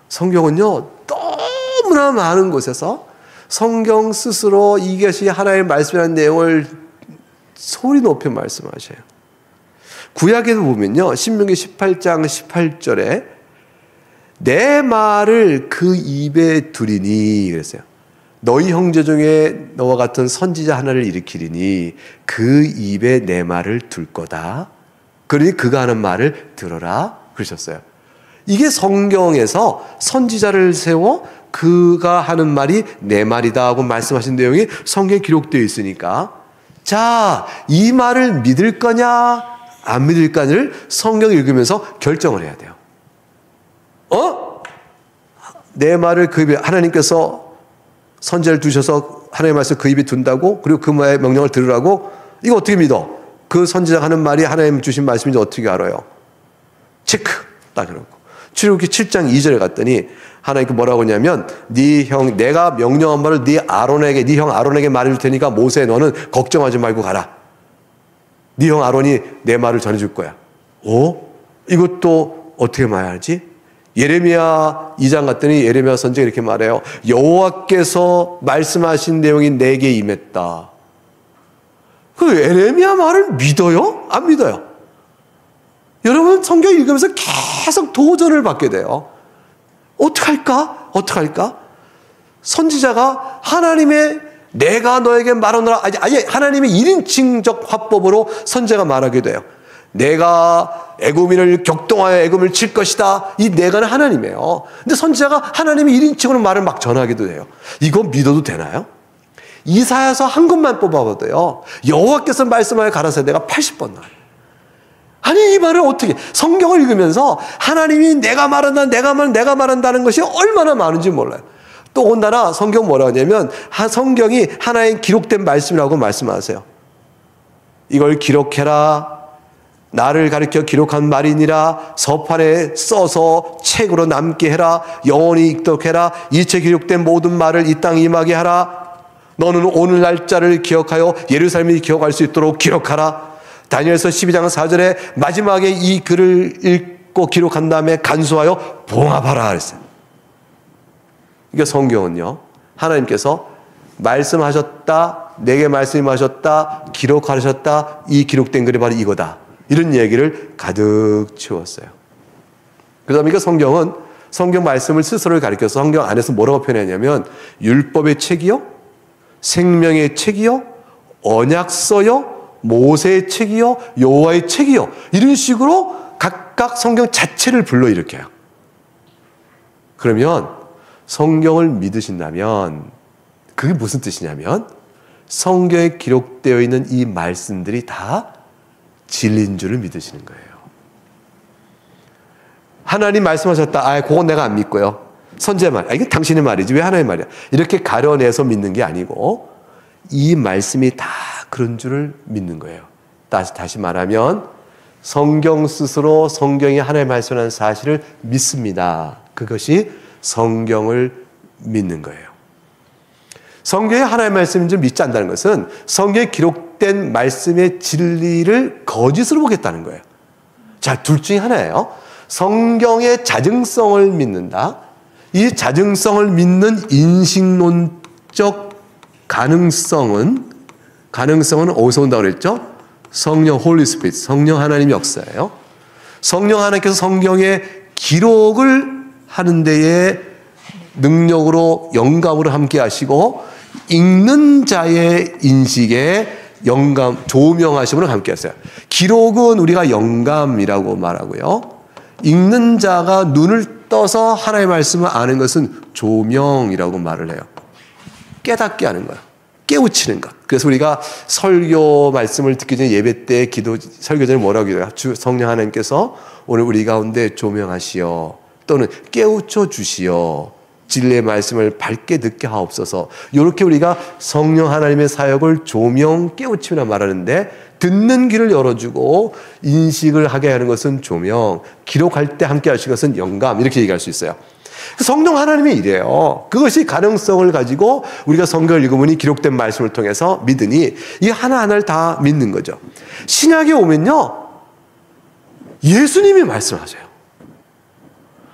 성경은요 너무나 많은 곳에서 성경 스스로 이것이 하나님의 말씀이라는 내용을 소리 높여 말씀하셔요. 구약에도 보면요 신명기 18장 18절에 내 말을 그 입에 두리니 그랬어요. 너희 형제 중에 너와 같은 선지자 하나를 일으키리니 그 입에 내 말을 둘 거다. 그러니 그가 하는 말을 들어라 그러셨어요. 이게 성경에서 선지자를 세워 그가 하는 말이 내 말이다 하고 말씀하신 내용이 성경에 기록되어 있으니까 자, 이 말을 믿을 거냐 안 믿을 거냐를 성경을 읽으면서 결정을 해야 돼요. 내 말을 그 입에 하나님께서 선지자를 두셔서 하나님의 말씀 그 입에 둔다고? 그리고 그 말의 명령을 들으라고? 이거 어떻게 믿어? 그 선지자가 하는 말이 하나님 주신 말씀인지 어떻게 알아요? 체크! 딱 해놓고. 출애굽기 7장 2절에 갔더니 하나님께 뭐라고 하냐면 내가 명령한 말을 네 형 아론에게 말해줄 테니까 모세 너는 걱정하지 말고 가라. 네 형 아론이 내 말을 전해줄 거야. 이것도 어떻게 말하지? 예레미야 2장 갔더니 예레미야 선지자가 이렇게 말해요. 여호와께서 말씀하신 내용이 내게 임했다. 그 예레미야 말을 믿어요? 안 믿어요? 여러분 성경 읽으면서 계속 도전을 받게 돼요. 어떡할까? 선지자가 하나님의 내가 너에게 말하노라 아예 하나님의 1인칭적 화법으로 선지자가 말하게 돼요. 내가 애굽인을 격동하여 애굽을 칠 것이다. 이 내가는 하나님이에요. 근데 선지자가 하나님의 1인칭으로 말을 막 전하기도 해요. 이거 믿어도 되나요? 이사야서 한 것만 뽑아봐도요. 여호와께서 말씀하여 가라사대 내가 80번 나와요. 아니 이 말을 어떻게 성경을 읽으면서 하나님이 내가 말한다는 것이 얼마나 많은지 몰라요. 또 온다나 성경 뭐라 하냐면 성경이 하나의 기록된 말씀이라고 말씀하세요. 이걸 기록해라. 나를 가리켜 기록한 말이니라. 서판에 써서 책으로 남게 해라. 영원히 익독해라. 이체 기록된 모든 말을 이 땅에 임하게 하라. 너는 오늘 날짜를 기억하여 예루살렘이 기억할 수 있도록 기록하라. 다니엘서 12장 4절에 마지막에 이 글을 읽고 기록한 다음에 간수하여 봉합하라 그랬어요. 이게 성경은요 하나님께서 말씀하셨다, 내게 말씀하셨다, 기록하셨다, 이 기록된 글이 바로 이거다. 이런 얘기를 가득 채웠어요. 그 다음에 성경은 성경 말씀을 스스로 가리켜서 성경 안에서 뭐라고 표현하냐면 율법의 책이요, 생명의 책이요, 언약서요, 모세의 책이요, 여호와의 책이요. 이런 식으로 각각 성경 자체를 불러일으켜요. 그러면 성경을 믿으신다면 그게 무슨 뜻이냐면 성경에 기록되어 있는 이 말씀들이 다 진리인 줄을 믿으시는 거예요. 하나님 말씀하셨다. 그건 내가 안 믿고요. 선지자의 말, 이게 당신의 말이지 왜 하나의 말이야? 이렇게 가려내서 믿는 게 아니고 이 말씀이 다 그런 줄을 믿는 거예요. 다시 말하면 성경 스스로 성경이 하나의 말씀이라는 사실을 믿습니다. 그것이 성경을 믿는 거예요. 성경이 하나의 말씀인 줄 믿지 않는다는 것은 성경에 기록된 말씀의 진리를 거짓으로 보겠다는 거예요. 자, 둘 중에 하나예요. 성경의 자증성을 믿는다. 이 자증성을 믿는 인식론적 가능성은 어디서 온다고 그랬죠? 성령, 홀리 스피릿, 성령 하나님 역사예요. 성령 하나님께서 성경의 기록을 하는 데에 능력으로 영감으로 함께 하시고 읽는 자의 인식에 영감, 조명하심으로 함께 하세요. 기록은 우리가 영감이라고 말하고요. 읽는 자가 눈을 떠서 하나님의 말씀을 아는 것은 조명이라고 말을 해요. 깨닫게 하는 거예요. 깨우치는 것. 그래서 우리가 설교 말씀을 듣기 전에 예배 때 설교 전에 뭐라고 해요? 성령 하나님께서 오늘 우리 가운데 조명하시어 또는 깨우쳐 주시어 진리의 말씀을 밝게 듣게 하옵소서. 이렇게 우리가 성령 하나님의 사역을 조명, 깨우침이라 말하는데 듣는 귀를 열어주고 인식을 하게 하는 것은 조명, 기록할 때 함께 하신 것은 영감, 이렇게 얘기할 수 있어요. 성령 하나님이 이래요. 그것이 가능성을 가지고 우리가 성경을 읽으면 기록된 말씀을 통해서 믿으니 이 하나하나를 다 믿는 거죠. 신약에 오면요, 예수님이 말씀하세요.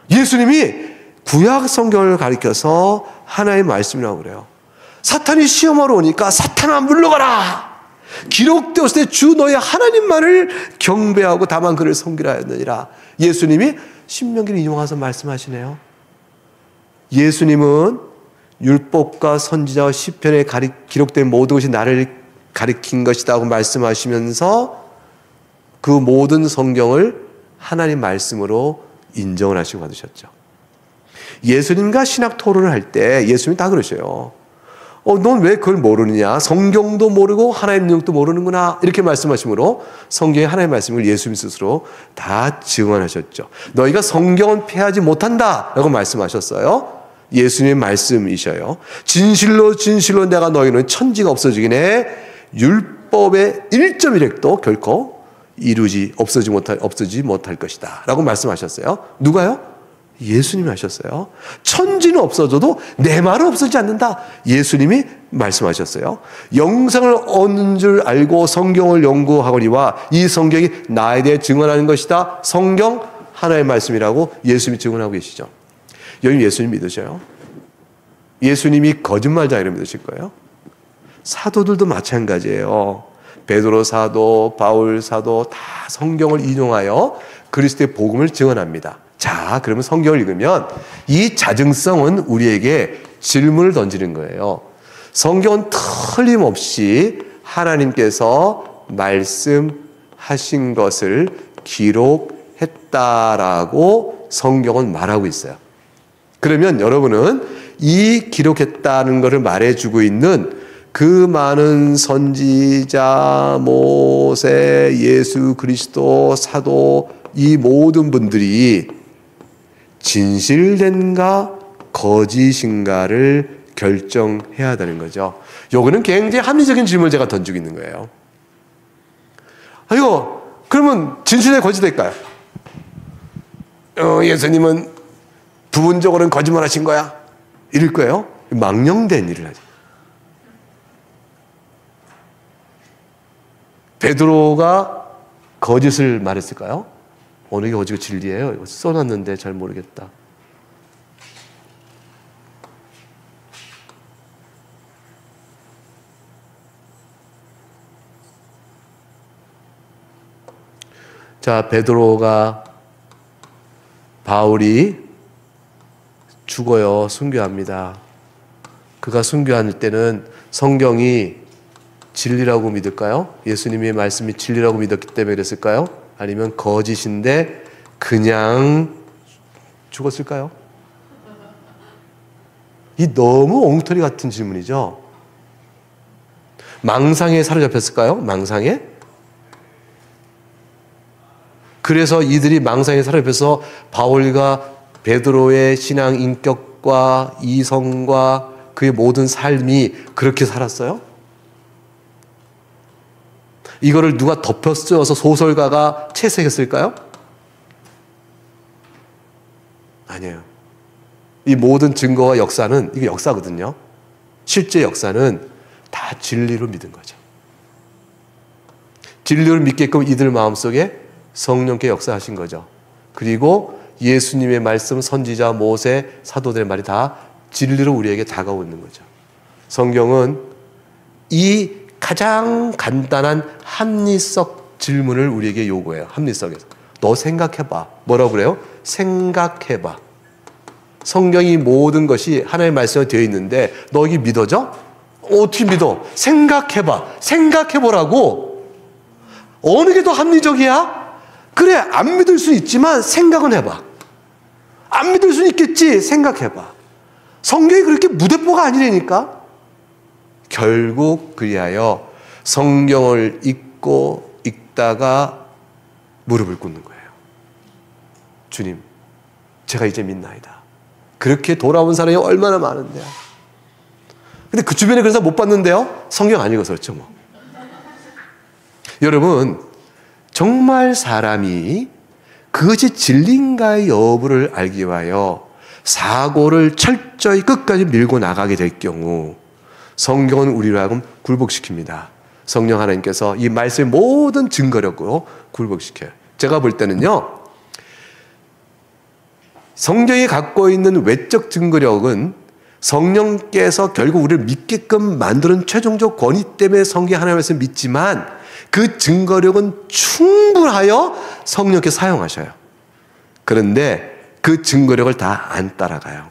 예수님이 구약 성경을 가리켜서 하나의 말씀이라고 그래요. 사탄이 시험하러 오니까 사탄아 물러가라. 기록되었을 때 주 너의 하나님만을 경배하고 다만 그를 섬기라 하였느니라. 예수님이 신명기를 인용해서 말씀하시네요. 예수님은 율법과 선지자와 시편에 기록된 모든 것이 나를 가리킨 것이다 고 말씀하시면서 그 모든 성경을 하나님 말씀으로 인정을 하시고 받으셨죠. 예수님과 신학 토론을 할 때 예수님이 다 그러셔요. 넌 왜 그걸 모르느냐? 성경도 모르고 하나님 능력도 모르는구나. 이렇게 말씀하시므로 성경의 하나님의 말씀을 예수님 스스로 다 증언하셨죠. 너희가 성경은 폐하지 못한다 라고 말씀하셨어요. 예수님의 말씀이셔요. 진실로 진실로 내가 너희는 천지가 없어지기네 율법의 1.1획도 결코 없어지지 못할 것이다 라고 말씀하셨어요. 누가요? 예수님이 하셨어요. 천지는 없어져도 내 말은 없어지지 않는다. 예수님이 말씀하셨어요. 영생을 얻는 줄 알고 성경을 연구하거니와 이 성경이 나에 대해 증언하는 것이다. 성경 하나의 말씀이라고 예수님이 증언하고 계시죠. 여러분 예수님 믿으셔요? 예수님이 거짓말자이라 믿으실 거예요? 사도들도 마찬가지예요. 베드로 사도, 바울 사도 다 성경을 인용하여 그리스도의 복음을 증언합니다. 자, 그러면 성경을 읽으면 이 자증성은 우리에게 질문을 던지는 거예요. 성경은 틀림없이 하나님께서 말씀하신 것을 기록했다라고 성경은 말하고 있어요. 그러면 여러분은 이 기록했다는 것을 말해주고 있는 그 많은 선지자, 모세, 예수 그리스도, 사도 이 모든 분들이 진실된가 거짓인가를 결정해야 되는 거죠. 요거는 굉장히 합리적인 질문을 제가 던지고 있는 거예요. 이거 그러면 진실돼 거짓될까요? 예수님은 부분적으로는 거짓말하신 거야? 이럴 거예요? 망령된 일을 하죠. 베드로가 거짓을 말했을까요? 어느 게 거짓이 진리예요? 이거 써놨는데 잘 모르겠다. 자, 베드로가 바울이 죽어요. 순교합니다. 그가 순교할 때는 성경이 진리라고 믿을까요? 예수님의 말씀이 진리라고 믿었기 때문에 그랬을까요? 아니면 거짓인데 그냥 죽었을까요? 이 너무 엉터리 같은 질문이죠. 망상에 사로잡혔을까요? 망상에? 그래서 이들이 망상에 사로잡혀서 바울과 베드로의 신앙 인격 성격과 이성과 그의 모든 삶이 그렇게 살았어요? 이거를 누가 덮어 쓰어서 소설가가 채색했을까요? 아니에요. 이 모든 증거와 역사는, 이게 역사거든요. 실제 역사는 다 진리로 믿은 거죠. 진리를 믿게끔 이들 마음속에 성령께 역사하신 거죠. 그리고 예수님의 말씀, 선지자, 모세, 사도들의 말이 다 진리로 우리에게 다가오는 거죠. 성경은 이 가장 간단한 합리적 질문을 우리에게 요구해요. 합리성에서. 너 생각해봐. 뭐라고 그래요? 생각해봐. 성경이 모든 것이 하나님의 말씀에 되어 있는데 너 이게 믿어져? 어떻게 믿어? 생각해봐. 생각해보라고. 어느 게 더 합리적이야? 그래, 안 믿을 수 있지만 생각은 해봐. 안 믿을 수는 있겠지. 생각해봐. 성경이 그렇게 무대뽀가 아니라니까. 결국 그리하여 성경을 읽다가 무릎을 꿇는 거예요. 주님, 제가 이제 믿나이다. 그렇게 돌아온 사람이 얼마나 많은데요. 근데 그 주변에 그래서 못 봤는데요. 성경 안 읽어서 그렇죠 뭐. 여러분, 정말 사람이 그것이 진리인가의 여부를 알기 위하여 사고를 철저히 끝까지 밀고 나가게 될 경우 성경은 우리로 하여금 굴복시킵니다. 성령 하나님께서 이 말씀의 모든 증거력으로 굴복시켜요. 제가 볼 때는요, 성경이 갖고 있는 외적 증거력은 성령께서 결국 우리를 믿게끔 만드는 최종적 권위 때문에 성경 하나님의 말씀을 믿지만 그 증거력은 충분하여 성령께서 사용하셔요. 그런데 그 증거력을 다 안 따라가요.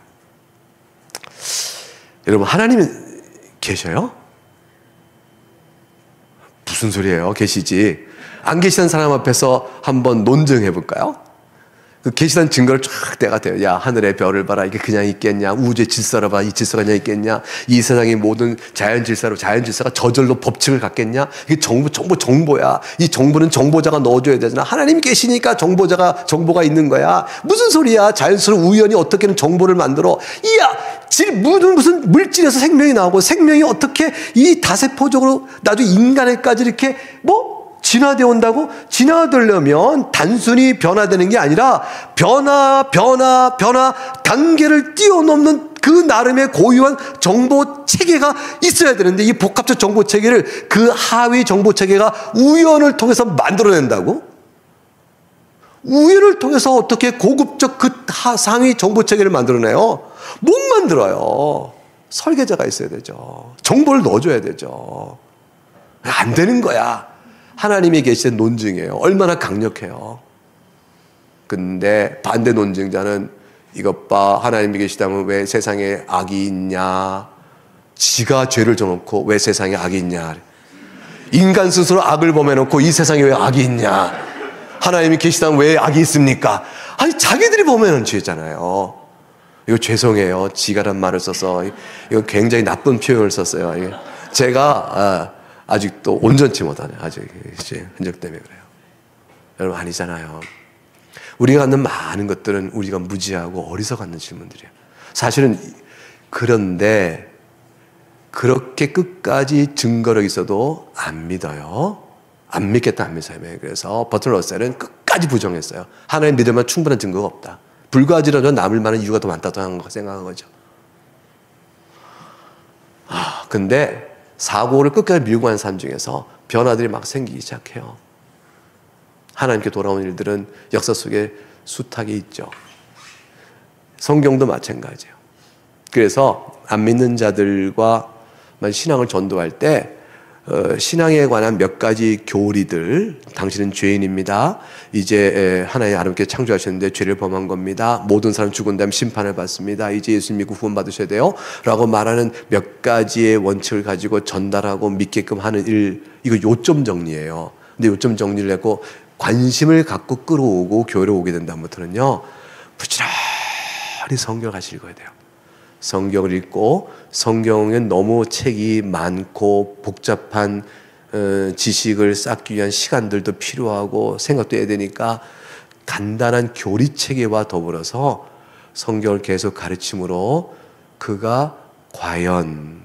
여러분, 하나님이 계셔요? 무슨 소리예요? 계시지. 안 계시는 사람 앞에서 한번 논증해 볼까요? 그 계시다는 증거를 쫙 대가 돼요. 야, 하늘의 별을 봐라. 이게 그냥 있겠냐? 우주의 질서를 봐. 이 질서가 그냥 있겠냐? 이 세상의 모든 자연 질서로 자연 질서가 저절로 법칙을 갖겠냐? 이게 정보야. 이 정보는 정보자가 넣어줘야 되잖아. 하나님이 계시니까 정보가 있는 거야. 무슨 소리야? 자연스러운 우연히 어떻게든 정보를 만들어. 이야, 무슨 물질에서 생명이 나오고 생명이 어떻게 이 다세포적으로 나중에 인간에까지 이렇게 진화되어 온다고? 진화되려면 단순히 변화되는 게 아니라 변화 단계를 뛰어넘는 그 나름의 고유한 정보 체계가 있어야 되는데 이 복합적 정보 체계를 그 하위 정보 체계가 우연을 통해서 만들어낸다고? 우연을 통해서 어떻게 고급적 그 상위 정보 체계를 만들어내요? 못 만들어요. 설계자가 있어야 되죠. 정보를 넣어줘야 되죠. 안 되는 거야. 하나님이 계신 논증이에요. 얼마나 강력해요. 근데 반대 논증자는 이것 봐, 하나님이 계시다면 왜 세상에 악이 있냐? 지가 죄를 져놓고 왜 세상에 악이 있냐? 인간 스스로 악을 범해놓고 이 세상에 왜 악이 있냐? 하나님이 계시다면 왜 악이 있습니까? 아니, 자기들이 범해놓은 죄잖아요. 이거 죄송해요. 지가란 말을 써서 이거 굉장히 나쁜 표현을 썼어요. 제가 아직도 온전치 못하네. 아직 이제 흔적 때문에 그래요. 여러분, 아니잖아요. 우리가 갖는 많은 것들은 우리가 무지하고 어리석어 갖는 질문들이에요. 사실은 그런데 그렇게 끝까지 증거력 있어도 안 믿어요. 안 믿겠다, 안 믿어요. 그래서 버튼 러셀은 끝까지 부정했어요. 하나님 믿으면 충분한 증거가 없다. 불가지라도 남을 만한 이유가 더 많다고 생각한 거죠. 근데 사고를 끝까지 밀고 간 삶 중에서 변화들이 막 생기기 시작해요. 하나님께 돌아온 일들은 역사 속에 숱하게 있죠. 성경도 마찬가지예요. 그래서 안 믿는 자들과 신앙을 전도할 때 신앙에 관한 몇 가지 교리들, 당신은 죄인입니다. 이제 하나님 아름답게 창조하셨는데 죄를 범한 겁니다. 모든 사람 죽은 다음 심판을 받습니다. 이제 예수님 믿고 구원 받으셔야 돼요. 라고 말하는 몇 가지의 원칙을 가지고 전달하고 믿게끔 하는 일, 이거 요점 정리예요. 근데 요점 정리를 했고 관심을 갖고 끌어오고 교회로 오게 된다부터는요, 부지런히 성경을 같이 읽어야 돼요. 성경을 읽고, 성경은 너무 책이 많고 복잡한 지식을 쌓기 위한 시간들도 필요하고 생각도 해야 되니까 간단한 교리 체계와 더불어서 성경을 계속 가르침으로 그가 과연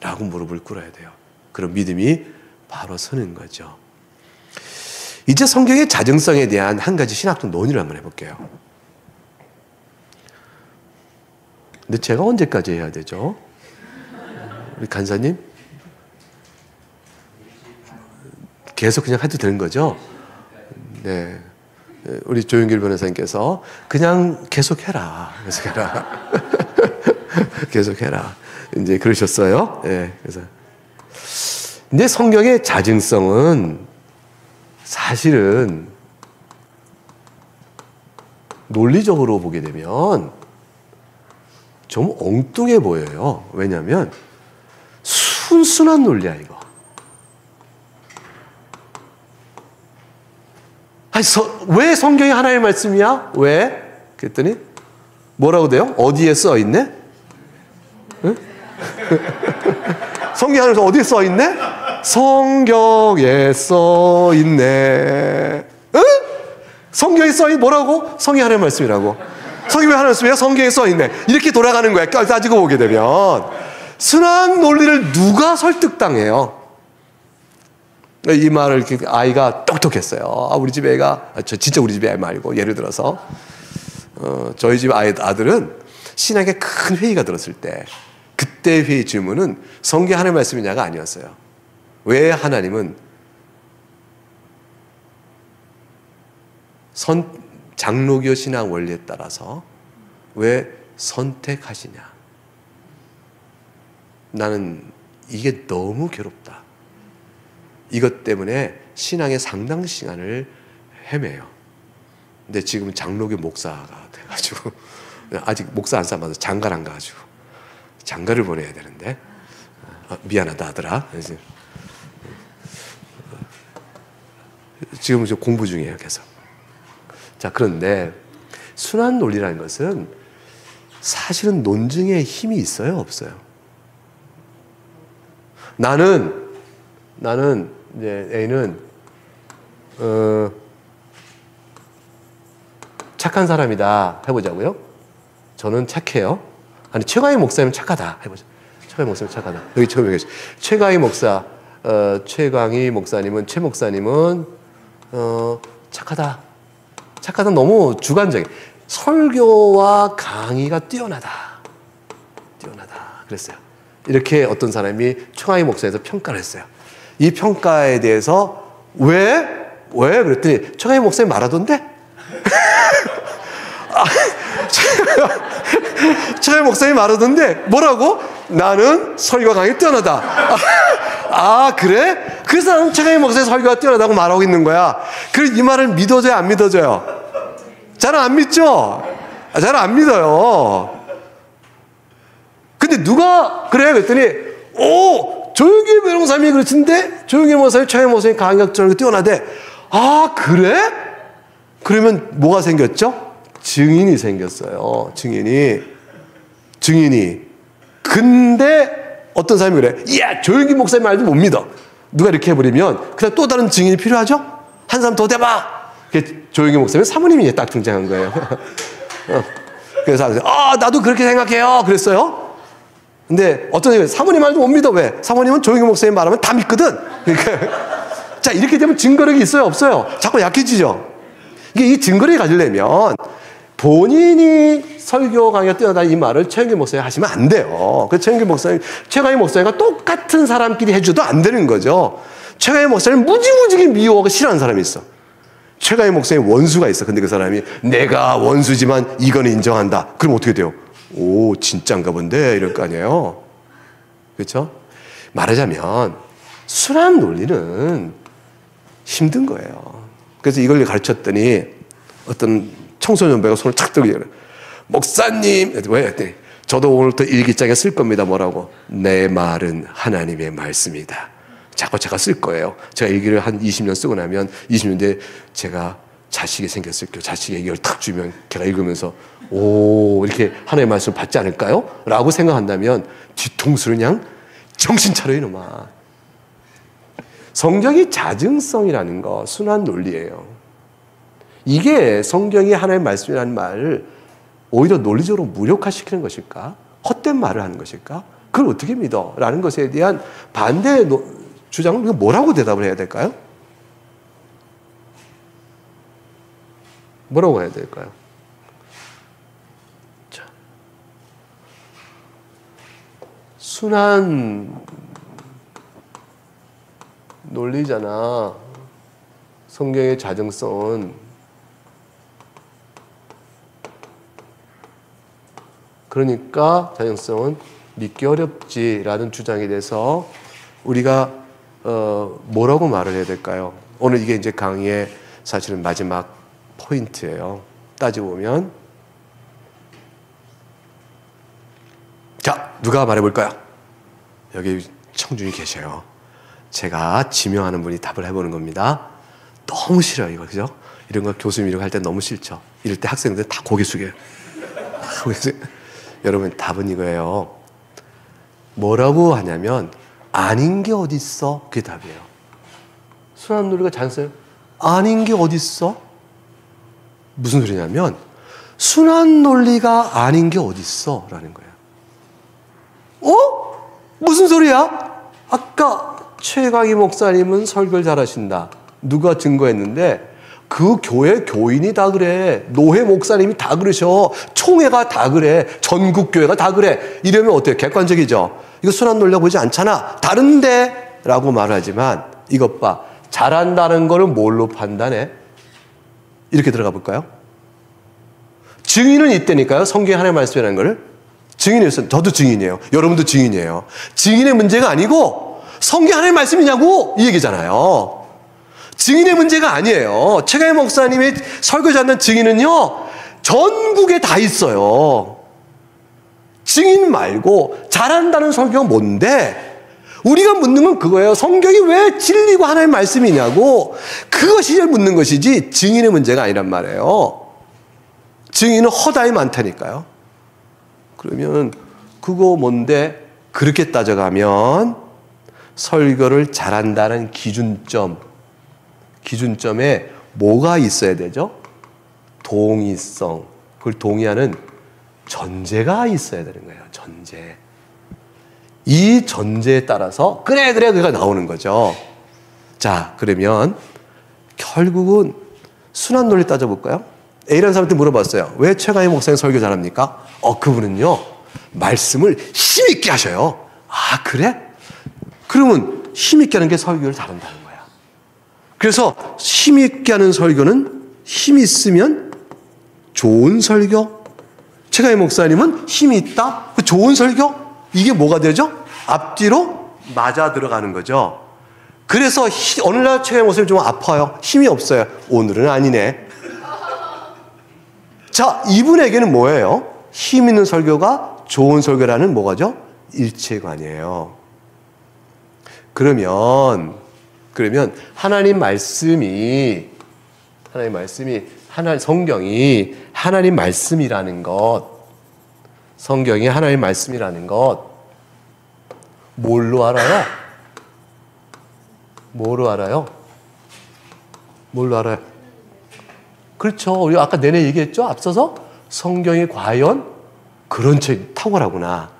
라고 무릎을 꿇어야 돼요. 그런 믿음이 바로 서는 거죠. 이제 성경의 자증성에 대한 한 가지 신학적 논의를 한번 해볼게요. 근데 제가 언제까지 해야 되죠? 우리 간사님? 계속 그냥 해도 되는 거죠? 네. 우리 조윤길 변호사님께서 그냥 계속해라. 계속해라. 계속해라. 이제 그러셨어요. 네. 그래서. 근데 성경의 자증성은 사실은 논리적으로 보게 되면 좀 엉뚱해 보여요. 왜냐하면 순수한 논리야, 이거. 아니, 왜 성경이 하나님의 말씀이야? 왜? 그랬더니 뭐라고 돼요? 어디에 써 있네? 응? 성경 안에서 어디에 써 있네? 성경에 써 있네. 응? 성경에 써 있 뭐라고? 성경이 하나님의 말씀이라고. 성경이 하나님의 말씀이야? 성경에 써 있네. 이렇게 돌아가는 거야. 따지고 보게 되면 순한 논리를 누가 설득당해요? 이 말을 이렇게 아이가 똑똑했어요. 우리 집 애가 진짜 우리 집 애 말고 예를 들어서 저희 집 아들은 신학에 큰 회의가 들었을 때 그때 회의 질문은 성경 하나님의 말씀이냐가 아니었어요. 왜 하나님은 장로교 신앙 원리에 따라서 왜 선택하시냐? 나는 이게 너무 괴롭다. 이것 때문에 신앙의 상당 시간을 헤매요. 근데 지금 장로교 목사가 돼가지고 아직 목사 안 삼아서 장가를 안 가가지고 장가를 보내야 되는데 미안하다 하더라. 지금 공부 중이에요, 계속. 자, 그런데 순환 논리라는 것은 사실은 논증에 힘이 있어요, 없어요? 나는 이제 A는 착한 사람이다 해보자고요. 저는 착해요. 아니, 최강희 목사님은 착하다 해보자. 최강희 목사님 착하다. 여기 처음에 계시. 최강희 목사, 최강희 목사님은 최 목사님은 착하다. 착하다 너무 주관적인. 설교와 강의가 뛰어나다. 그랬어요. 이렇게 어떤 사람이 최강희 목사에서 평가를 했어요. 이 평가에 대해서 왜? 그랬더니 최강희 목사님 말하던데? 최강희 목사님 말하던데 뭐라고? 나는 설교가 강의 뛰어나다. 아, 그래? 그래서 나는 최강희 목사의 설교가 뛰어나다고 말하고 있는 거야. 그럼 이 말을 믿어져요, 안 믿어져요? 저는 안 믿죠? 저는 안 믿어요. 근데 누가 그래? 그랬더니 조용길 변호사님이 그러신데 조용길 목사님, 최강희 목사님 강의학적으로 뛰어나대. 아, 그래? 그러면 뭐가 생겼죠? 증인이 생겼어요. 증인이. 근데 어떤 사람이 그래. 야, 조용길 목사님 말도 못 믿어. 누가 이렇게 해버리면 그냥 또 다른 증인이 필요하죠? 한 사람 더 대봐. 조용길 목사님 사모님이 딱 등장한 거예요. 그래서 나도 그렇게 생각해요. 그랬어요. 근데 어떤 사람이 사모님 말도 못 믿어. 왜? 사모님은 조용길 목사님 말하면 다 믿거든. 그러니까 자, 이렇게 되면 증거력이 있어요, 없어요? 자꾸 약해지죠. 이게 이 증거력이 가지려면 본인이 설교 강의가 뛰어나다 이 말을 최영길 목사님 하시면 안 돼요. 그래서 최영길 목사님, 최강희 목사님과 똑같은 사람끼리 해줘도 안 되는 거죠. 최강희 목사님 무지무지게 미워하고 싫어하는 사람이 있어. 최강희 목사님 원수가 있어. 근데 그 사람이 내가 원수지만 이거는 인정한다. 그럼 어떻게 돼요? 오, 진짠가 본데 이럴 거 아니에요. 그렇죠? 말하자면 순한 논리는 힘든 거예요. 그래서 이걸 가르쳤더니 어떤 청소년배가 손을 착 들고 그래. 목사님, 왜? 했더니 저도 오늘부터 일기장에 쓸 겁니다. 뭐라고? 내 말은 하나님의 말씀이다. 자꾸 제가 쓸 거예요. 제가 일기를 한 20년 쓰고 나면 20년 뒤에 제가 자식이 생겼을 때 자식에게 이걸 탁 주면 걔가 읽으면서 오, 이렇게 하나님의 말씀을 받지 않을까요? 라고 생각한다면 뒤통수를 그냥 정신 차려 이놈아. 성경이 자증성이라는 거 순한 논리예요. 이게 성경이 하나님의 말씀이라는 말을 오히려 논리적으로 무력화시키는 것일까? 헛된 말을 하는 것일까? 그걸 어떻게 믿어? 라는 것에 대한 반대의 주장을 우리가 뭐라고 대답을 해야 될까요? 뭐라고 해야 될까요? 자, 순한 논리잖아. 성경의 자정성은. 그러니까 자정성은 믿기 어렵지라는 주장에 대해서 우리가 뭐라고 말을 해야 될까요? 오늘 이게 이제 강의의 사실은 마지막 포인트예요. 따지고 보면. 자, 누가 말해볼까요? 여기 청중이 계셔요. 제가 지명하는 분이 답을 해보는 겁니다. 너무 싫어요, 이거, 그죠? 이런 거 교수님 이런 거 할 때 너무 싫죠? 이럴 때 학생들 다 고개 숙여요. 여러분, 답은 이거예요. 뭐라고 하냐면, 아닌 게 어딨어? 그게 답이에요. 순한 논리가 자연스러워요. 아닌 게 어딨어? 무슨 소리냐면, 순한 논리가 아닌 게 어딨어? 라는 거예요. 무슨 소리야? 아까 최강희 목사님은 설교를 잘하신다. 누가 증거했는데 그 교회 교인이 다 그래. 노회 목사님이 다 그러셔. 총회가 다 그래. 전국 교회가 다 그래. 이러면 어때요? 객관적이죠. 이거 순한 논리가 보이지 않잖아. 다른데? 라고 말하지만 이것 봐. 잘한다는 거를 뭘로 판단해? 이렇게 들어가 볼까요? 증인은 있다니까요. 성경에 하나님의 말씀이라는 거를. 증인이 있어요. 저도 증인이에요. 여러분도 증인이에요. 증인의 문제가 아니고 성경에 하나님의 말씀이냐고 이 얘기잖아요. 증인의 문제가 아니에요. 최강희 목사님의 설교 잘하는 증인은요, 전국에 다 있어요. 증인 말고 잘한다는 설교가 뭔데? 우리가 묻는 건 그거예요. 성경이 왜 진리고 하나님의 말씀이냐고. 그것이 묻는 것이지 증인의 문제가 아니란 말이에요. 증인은 허다히 많다니까요. 그러면 그거 뭔데? 그렇게 따져가면 설교를 잘한다는 기준점에 뭐가 있어야 되죠? 동의성. 그걸 동의하는 전제가 있어야 되는 거예요. 전제. 이 전제에 따라서 그래가 나오는 거죠. 자, 그러면 결국은 순한 논리 따져볼까요? A라는 사람한테 물어봤어요. 왜 최강희 목사님 설교 잘합니까? 그분은요, 말씀을 힘있게 하셔요. 아, 그래? 그러면 힘있게 하는 게 설교를 잘한다는 거야. 그래서 힘있게 하는 설교는 힘이 있으면 좋은 설교. 최강희 목사님은 힘이 있다? 그 좋은 설교? 이게 뭐가 되죠? 앞뒤로 맞아 들어가는 거죠. 그래서 어느 날 최강희 목사님 좀 아파요. 힘이 없어요. 오늘은 아니네. 자, 이분에게는 뭐예요? 힘 있는 설교가 좋은 설교라는 뭐가죠? 일체관이에요. 그러면 하나님 말씀이 성경이 하나님 말씀이라는 것, 성경이 하나님 말씀이라는 것 뭘로 알아요? 뭐로 알아요? 뭘로 알아요? 그렇죠. 우리 아까 내내 얘기했죠? 앞서서 성경이 과연 그런 책 탁월하구나.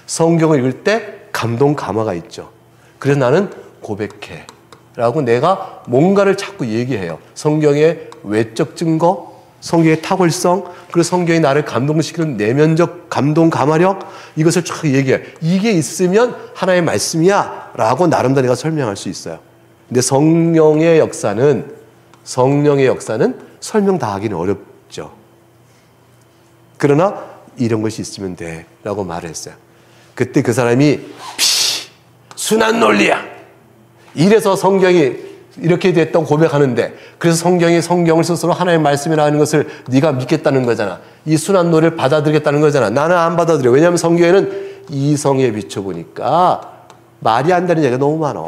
성경을 읽을 때 감동 감화가 있죠. 그래서 나는 고백해 라고 내가 뭔가를 자꾸 얘기해요. 성경의 외적 증거, 성경의 탁월성, 그리고 성경이 나를 감동시키는 내면적 감동 감화력, 이것을 쫙 얘기해요. 이게 있으면 하나님의 말씀이야 라고 나름대로 내가 설명할 수 있어요. 근데 성령의 역사는 설명 다 하기는 어렵죠. 그러나 이런 것이 있으면 돼 라고 말을 했어요. 그때 그 사람이 순한 논리야. 이래서 성경이 이렇게 됐다고 고백하는데, 그래서 성경을 스스로 하나님의 말씀이라는 것을 네가 믿겠다는 거잖아. 이 순한 논리를 받아들이겠다는 거잖아. 나는 안 받아들여. 왜냐하면 성경에는 이성에 비춰보니까 말이 안 되는 얘기가 너무 많아.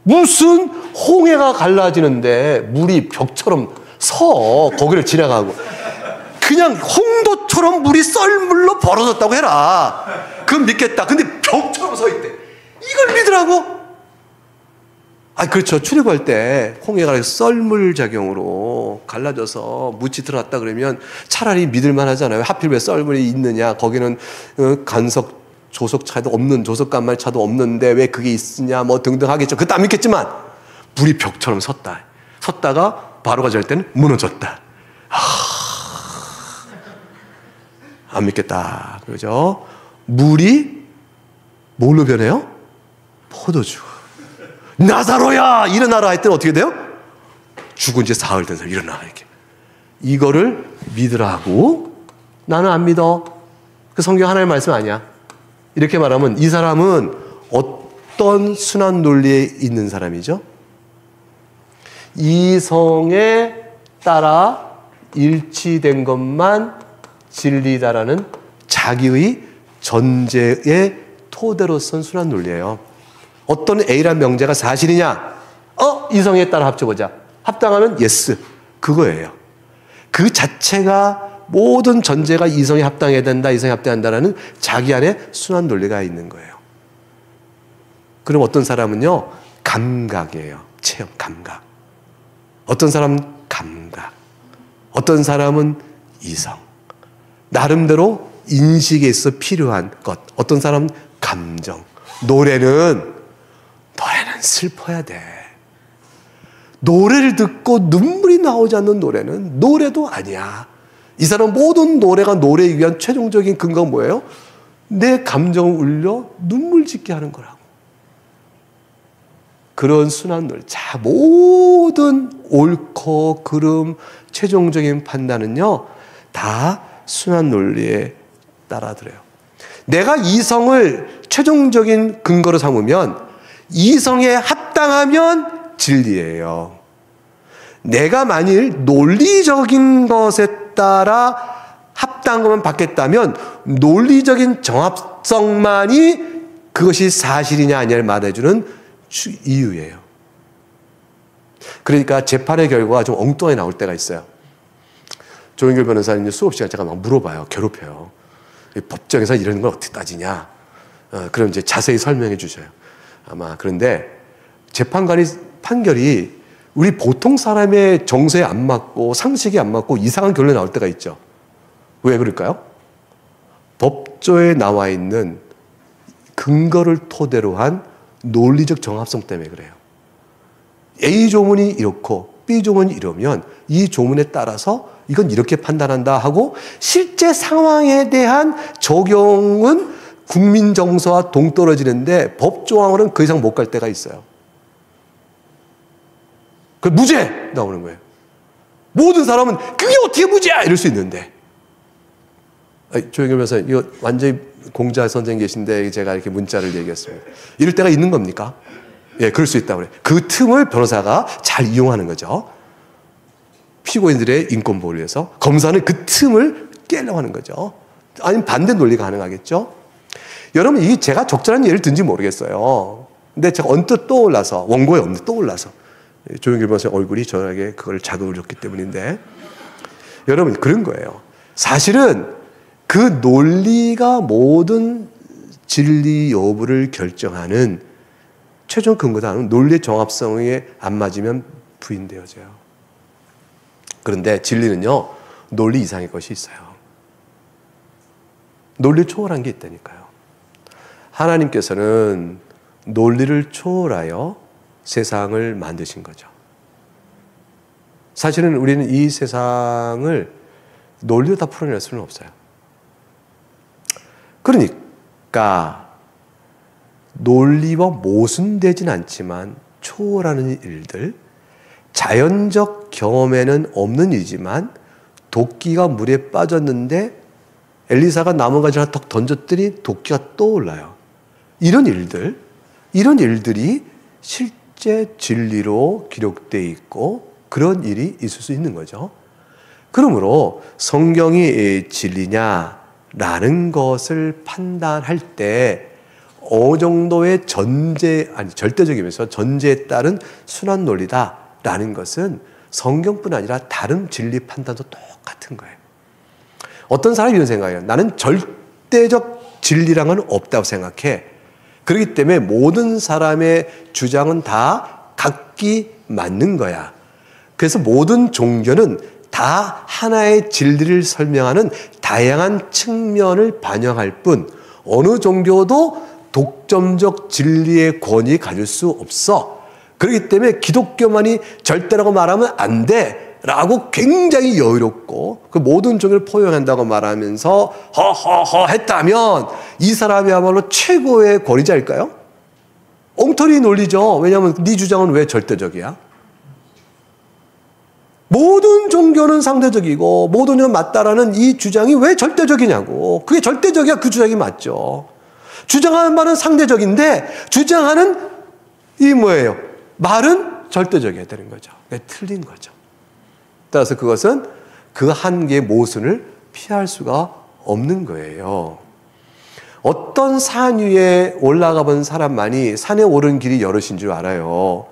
무슨 홍해가 갈라지는데 물이 벽처럼 거기를 지나가고, 그냥 홍도처럼 물이 썰물로 벌어졌다고 해라. 그건 믿겠다. 근데 벽처럼 서 있대. 이걸 믿으라고? 그렇죠. 출애굽할 때 홍해가 썰물 작용으로 갈라져서 묻이 들어갔다 그러면 차라리 믿을만 하잖아요. 하필 왜 썰물이 있느냐. 거기는 간석 조석차도 없는, 조석간말 차도 없는데 왜 그게 있으냐 뭐 등등 하겠죠. 그것도 안 믿겠지만 물이 벽처럼 섰다가 바로가 잘 때는 무너졌다. 안 믿겠다. 그죠? 물이 뭘로 변해요? 포도주. 나사로야 일어나라 했더니 어떻게 돼요? 죽은 지 사흘 된 사람 일어나 이렇게. 이거를 믿으라고. 나는 안 믿어. 그 성경 하나의 말씀 아니야. 이렇게 말하면 이 사람은 어떤 순환 논리에 있는 사람이죠? 이성에 따라 일치된 것만 진리다라는 자기의 전제의 토대로 쓴 순환 논리예요. 어떤 A란 명제가 사실이냐? 이성에 따라 합쳐보자. 합당하면 yes. 그거예요. 그 자체가 모든 전제가 이성에 합당해야 된다, 이성에 합당한다라는 자기 안에 순환 논리가 있는 거예요. 그럼 어떤 사람은요, 감각이에요. 체험, 감각. 어떤 사람은 감각. 어떤 사람은 이성. 나름대로 인식에 있어 필요한 것. 어떤 사람은 감정. 노래는 슬퍼야 돼. 노래를 듣고 눈물이 나오지 않는 노래는 노래도 아니야. 이 사람 모든 노래가 노래에 위한 최종적인 근거가 뭐예요? 내 감정을 울려 눈물 짓게 하는 거라고. 그런 순환 논리. 자, 모든 옳고 그름 최종적인 판단은요, 다 순환 논리에 따라들어요. 내가 이성을 최종적인 근거로 삼으면 이성에 합당하면 진리예요. 내가 만일 논리적인 것에 따라 합당함을 받겠다면 논리적인 정합성만이 그것이 사실이냐 아니냐를 말해주는 이유예요. 그러니까 재판의 결과가 좀 엉뚱하게 나올 때가 있어요. 조영길 변호사님 수업 시간 제가 막 물어봐요. 괴롭혀요. 법정에서 이런 걸 어떻게 따지냐. 그럼 이제 자세히 설명해 주셔요. 아마 그런데 재판관이 판결이 우리 보통 사람의 정서에 안 맞고 상식에 안 맞고 이상한 결론이 나올 때가 있죠. 왜 그럴까요? 법조에 나와 있는 근거를 토대로 한 논리적 정합성 때문에 그래요. A 조문이 이렇고 B 조문이 이러면 이 조문에 따라서 이건 이렇게 판단한다 하고 실제 상황에 대한 적용은 국민 정서와 동떨어지는데 법조항으로는 그 이상 못 갈 때가 있어요. 그 무죄 나오는 거예요. 모든 사람은 그게 어떻게 무죄야 이럴 수 있는데. 조영길 변호사님 이거 완전히 공자 선생님 계신데 제가 이렇게 문자를 얘기했습니다. 이럴 때가 있는 겁니까? 예, 그럴 수 있다고 그래요. 그 틈을 변호사가 잘 이용하는 거죠. 피고인들의 인권 보호를 위해서 검사는 그 틈을 깨려고 하는 거죠. 아니면 반대 논리가 가능하겠죠. 여러분 이게 제가 적절한 예를 든지 모르겠어요. 근데 제가 언뜻 떠올라서 원고에 언뜻 떠올라서 조영길 변호사의 얼굴이 저에게 그걸 자극을 줬기 때문인데 여러분 그런 거예요. 사실은 그 논리가 모든 진리 여부를 결정하는 최종 근거다 하는 논리의 정합성에 안 맞으면 부인되어져요. 그런데 진리는요, 논리 이상의 것이 있어요. 논리 초월한 게 있다니까요. 하나님께서는 논리를 초월하여 세상을 만드신 거죠. 사실은 우리는 이 세상을 논리로 다 풀어낼 수는 없어요. 그러니까 논리와 모순되진 않지만 초월하는 일들, 자연적 경험에는 없는 일이지만 도끼가 물에 빠졌는데 엘리사가 나무가지 하나 턱 던졌더니 도끼가 떠올라요. 이런 일들이 실제 진리로 기록되어 있고 그런 일이 있을 수 있는 거죠. 그러므로 성경이 진리냐라는 것을 판단할 때 어느 정도의 절대적이면서 전제에 따른 순환 논리다라는 것은 성경뿐 아니라 다른 진리 판단도 똑같은 거예요. 어떤 사람이 이런 생각해요. 나는 절대적 진리랑은 없다고 생각해. 그렇기 때문에 모든 사람의 주장은 다 각기 맞는 거야. 그래서 모든 종교는 다 하나의 진리를 설명하는 다양한 측면을 반영할 뿐 어느 종교도 독점적 진리의 권위 가질 수 없어. 그렇기 때문에 기독교만이 절대라고 말하면 안 돼 라고 굉장히 여유롭고 그 모든 종교를 포용한다고 말하면서 허허허 했다면 이 사람이야말로 최고의 권위자일까요? 엉터리 논리죠. 왜냐하면 네 주장은 왜 절대적이야? 모든 종교는 상대적이고 모든 종교는 맞다라는 이 주장이 왜 절대적이냐고. 그게 절대적이야. 그 주장이 맞죠. 주장하는 말은 상대적인데 주장하는 이 뭐예요? 말은 절대적이어야 되는 거죠. 틀린 거죠. 따라서 그것은 그 한계의 모순을 피할 수가 없는 거예요. 어떤 산 위에 올라가 본 사람만이 산에 오른 길이 여럿인 줄 알아요.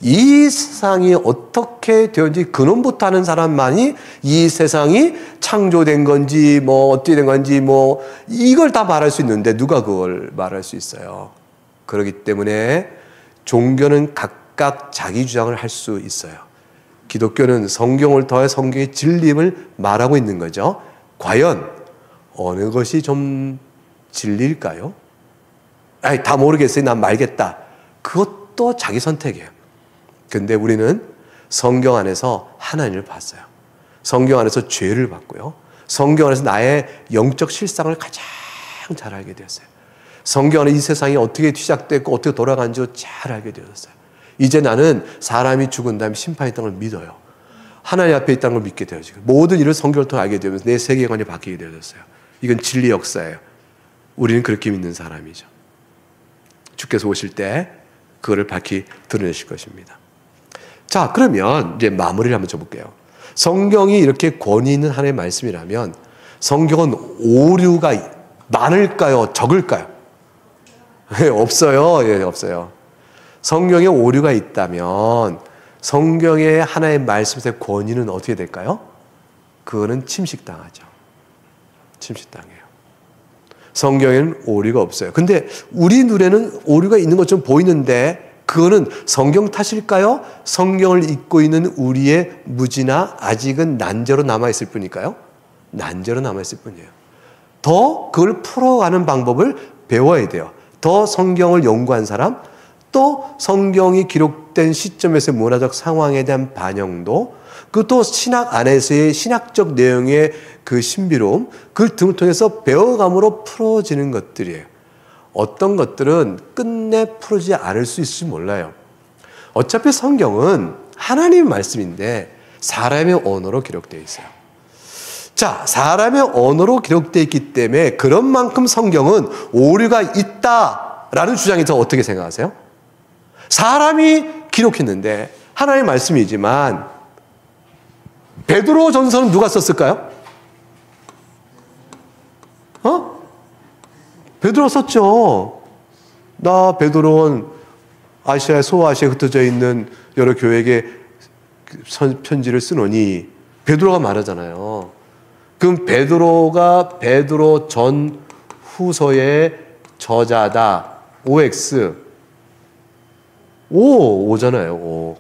이 세상이 어떻게 되었는지 근원부터 아는 사람만이 이 세상이 창조된 건지 뭐 어떻게 된 건지 뭐 이걸 다 말할 수 있는데 누가 그걸 말할 수 있어요. 그렇기 때문에 종교는 각각 자기 주장을 할 수 있어요. 기독교는 성경을 통해 성경의 진리임을 말하고 있는 거죠. 과연 어느 것이 좀 진리일까요? 아니, 다 모르겠어요. 난 말겠다. 그것도 자기 선택이에요. 근데 우리는 성경 안에서 하나님을 봤어요. 성경 안에서 죄를 봤고요. 성경 안에서 나의 영적 실상을 가장 잘 알게 되었어요. 성경 안에 이 세상이 어떻게 시작됐고 어떻게 돌아가는지 잘 알게 되었어요. 이제 나는 사람이 죽은 다음에 심판이 있다는 걸 믿어요. 하나님 앞에 있다는 걸 믿게 되어지고 모든 일을 성경을 통해 알게 되면서 내 세계관이 바뀌게 되었어요. 이건 진리 역사예요. 우리는 그렇게 믿는 사람이죠. 주께서 오실 때 그거를 밝히 드러내실 것입니다. 자, 그러면 이제 마무리를 한번 줘볼게요. 성경이 이렇게 권위 있는 하나님의 말씀이라면 성경은 오류가 많을까요? 적을까요? 없어요. 예, 없어요. 성경에 오류가 있다면 성경의 하나의 말씀의 권위는 어떻게 될까요? 그거는 침식당하죠. 침식당해요. 성경에는 오류가 없어요. 근데 우리 눈에는 오류가 있는 것처럼 보이는데 그거는 성경 탓일까요? 성경을 읽고 있는 우리의 무지나 아직은 난제로 남아있을 뿐일까요? 난제로 남아있을 뿐이에요. 더 그걸 풀어가는 방법을 배워야 돼요. 더 성경을 연구한 사람, 또 성경이 기록된 시점에서의 문화적 상황에 대한 반영도, 그것도 신학 안에서의 신학적 내용의 그 신비로움, 그걸 등을 통해서 배워감으로 풀어지는 것들이에요. 어떤 것들은 끝내 풀어지지 않을 수 있을지 몰라요. 어차피 성경은 하나님의 말씀인데 사람의 언어로 기록되어 있어요. 자, 사람의 언어로 기록되어 있기 때문에 그런 만큼 성경은 오류가 있다라는 주장에 더 어떻게 생각하세요? 사람이 기록했는데 하나님의 말씀이지만 베드로 전서는 누가 썼을까요? 베드로 썼죠. 나 베드로는 아시아의 소아시아에 흩어져 있는 여러 교회에게 편지를 쓰노니 베드로가 말하잖아요. 그럼 베드로가 베드로 전 후서의 저자다. OX. 오잖아요. 오.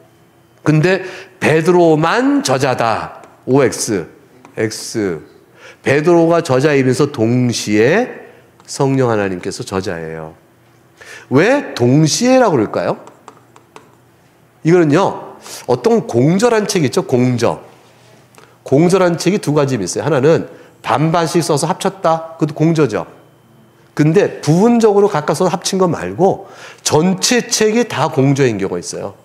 근데 베드로만 저자다. OX. X. 베드로가 저자이면서 동시에 성령 하나님께서 저자예요. 왜 동시에라고 그럴까요? 이거는요, 어떤 공저란 책이 있죠, 공저. 공저란 책이 두 가지 있어요. 하나는 반반씩 써서 합쳤다. 그것도 공저죠. 근데 부분적으로 각각 써서 합친 거 말고 전체 책이 다 공저인 경우가 있어요.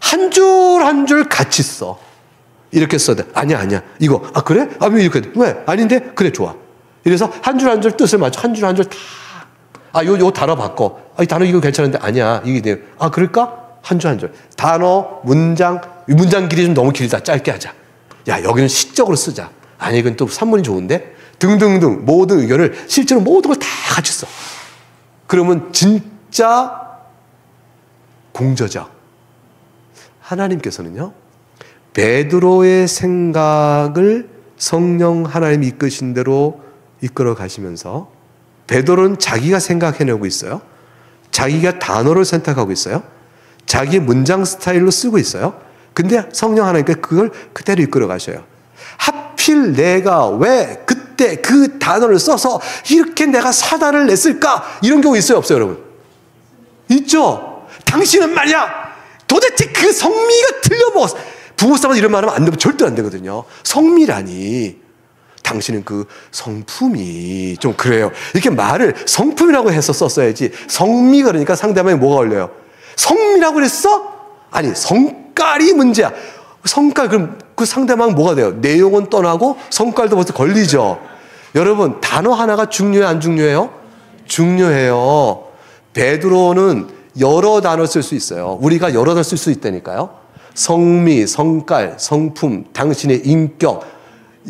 한 줄 한 줄 같이 써. 이렇게 써야 돼. 아니야. 이거. 아, 그래? 아, 왜 이렇게 돼? 왜? 아닌데? 그래, 좋아. 이래서 한 줄 한 줄 뜻을 맞춰. 한 줄 한 줄 다. 아, 요 단어 바꿔. 아, 이 단어 이거 괜찮은데. 아니야. 이게 돼. 아, 그럴까? 한 줄 한 줄. 단어, 문장 길이 좀 너무 길다. 짧게 하자. 야, 여기는 시적으로 쓰자. 아니, 이건 또 산문이 좋은데? 등등등 모든 의견을 실제로 모든 걸 다 같이 써. 그러면 진짜 공저죠. 하나님께서는요, 베드로의 생각을 성령 하나님이 이끄신 대로 이끌어 가시면서 베드로는 자기가 생각해내고 있어요. 자기가 단어를 선택하고 있어요. 자기의 문장 스타일로 쓰고 있어요. 근데 성령 하나님께 그걸 그대로 이끌어 가셔요. 하필 내가 왜 그때 그 단어를 써서 이렇게 내가 사단을 냈을까? 이런 경우 있어요, 없어요, 여러분? 있죠? 당신은 말이야, 도대체 그 성미가 틀려먹었어. 부모싸움에서 이런 말 하면 안 되고 절대 안 되거든요. 성미라니. 당신은 그 성품이 좀 그래요. 이렇게 말을 성품이라고 해서 썼어야지. 성미가 그러니까 상대방에 뭐가 걸려요? 성미라고 그랬어? 아니, 성깔이 문제야. 성깔, 그럼 그 상대방 뭐가 돼요? 내용은 떠나고 성깔도 벌써 걸리죠. 여러분, 단어 하나가 중요해, 안 중요해요? 중요해요. 베드로는 여러 단어 쓸 수 있어요. 우리가 여러 단어 쓸 수 있다니까요. 성미, 성깔, 성품, 당신의 인격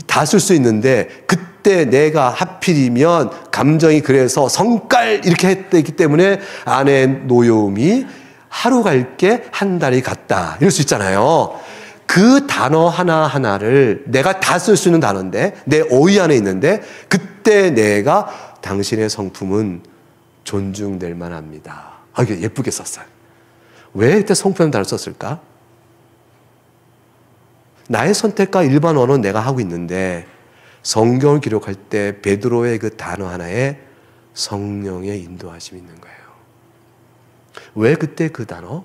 다 쓸 수 있는데, 그때 내가 하필이면 감정이 그래서 성깔 이렇게 했기 때문에 아내의 노여움이 하루 갈게 한 달이 갔다, 이럴 수 있잖아요. 그 단어 하나하나를 내가 다 쓸 수 있는 단어인데, 내 어휘 안에 있는데, 그때 내가 당신의 성품은 존중될 만합니다. 아, 이게 예쁘게 썼어요. 왜 그때 성품이라는 단어를 썼을까? 나의 선택과 일반 언어는 내가 하고 있는데, 성경을 기록할 때 베드로의 그 단어 하나에 성령의 인도하심이 있는 거예요. 왜 그때 그 단어?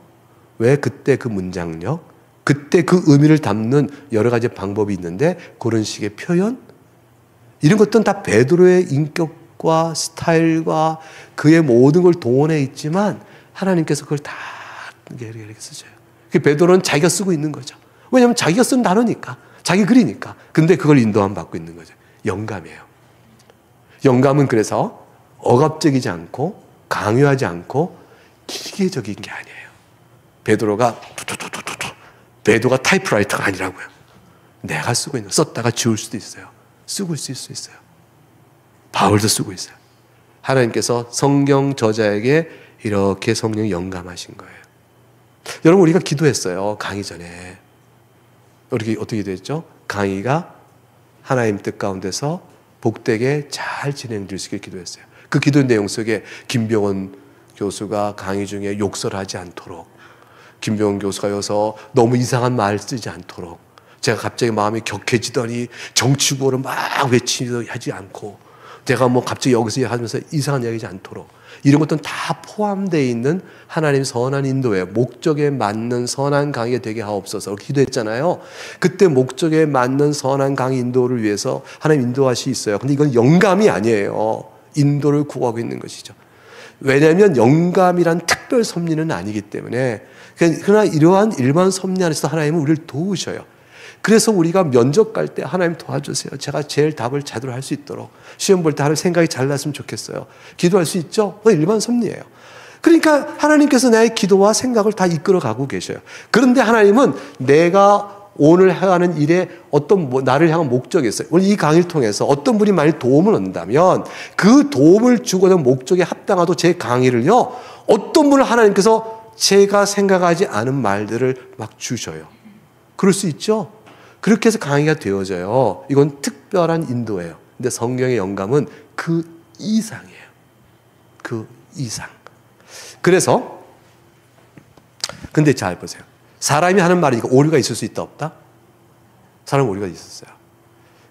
왜 그때 그 문장력? 그때 그 의미를 담는 여러 가지 방법이 있는데, 그런 식의 표현? 이런 것들은 다 베드로의 인격과 스타일과 그의 모든 걸 동원해 있지만 하나님께서 그걸 다 이렇게 쓰셔요. 베드로는 자기가 쓰고 있는 거죠. 왜냐하면 자기가 쓴 단어니까, 자기 글이니까. 근데 그걸 인도함 받고 있는 거죠. 영감이에요. 영감은 그래서 억압적이지 않고 강요하지 않고 기계적인 게 아니에요. 베드로가 타이프라이터가 아니라고요. 내가 쓰고 있는, 썼다가 지울 수도 있어요. 쓰고 있을 수 있어요. 바울도 쓰고 있어요. 하나님께서 성경 저자에게 이렇게 성령이 영감하신 거예요. 여러분, 우리가 기도했어요. 강의 전에. 우리 어떻게 기도했죠? 강의가 하나님 뜻 가운데서 복되게 잘 진행될 수 있게 기도했어요. 그 기도 내용 속에 김병원 교수가 강의 중에 욕설하지 않도록, 김병원 교수가 여기서 너무 이상한 말 쓰지 않도록, 제가 갑자기 마음이 격해지더니 정치구호를 막 외치지 않고, 제가 뭐 갑자기 여기서 하면서 이상한 이야기하지 않도록, 이런 것들은 다 포함되어 있는 하나님 선한 인도에, 목적에 맞는 선한 강의가 되게 하옵소서 기도했잖아요. 그때 목적에 맞는 선한 강의 인도를 위해서 하나님 인도하실 수 있어요. 근데 이건 영감이 아니에요. 인도를 구하고 있는 것이죠. 왜냐하면 영감이란 특별 섭리는 아니기 때문에. 그러나 이러한 일반 섭리 안에서 하나님은 우리를 도우셔요. 그래서 우리가 면접 갈 때 하나님 도와주세요. 제가 제일 답을 제대로 할 수 있도록. 시험 볼 때 하나님 생각이 잘 났으면 좋겠어요. 기도할 수 있죠? 그건 일반 섭리예요. 그러니까 하나님께서 나의 기도와 생각을 다 이끌어 가고 계셔요. 그런데 하나님은 내가 오늘 하는 일에 어떤 나를 향한 목적이 있어요. 오늘 이 강의를 통해서 어떤 분이 만약 도움을 얻는다면 그 도움을 주고자 목적에 합당하도 제 강의를요, 어떤 분을 하나님께서 제가 생각하지 않은 말들을 막 주셔요. 그럴 수 있죠? 그렇게 해서 강의가 되어져요. 이건 특별한 인도예요. 근데 성경의 영감은 그 이상이에요. 그 이상. 그래서, 근데 잘 보세요. 사람이 하는 말이 오류가 있을 수 있다, 없다? 사람은 오류가 있었어요.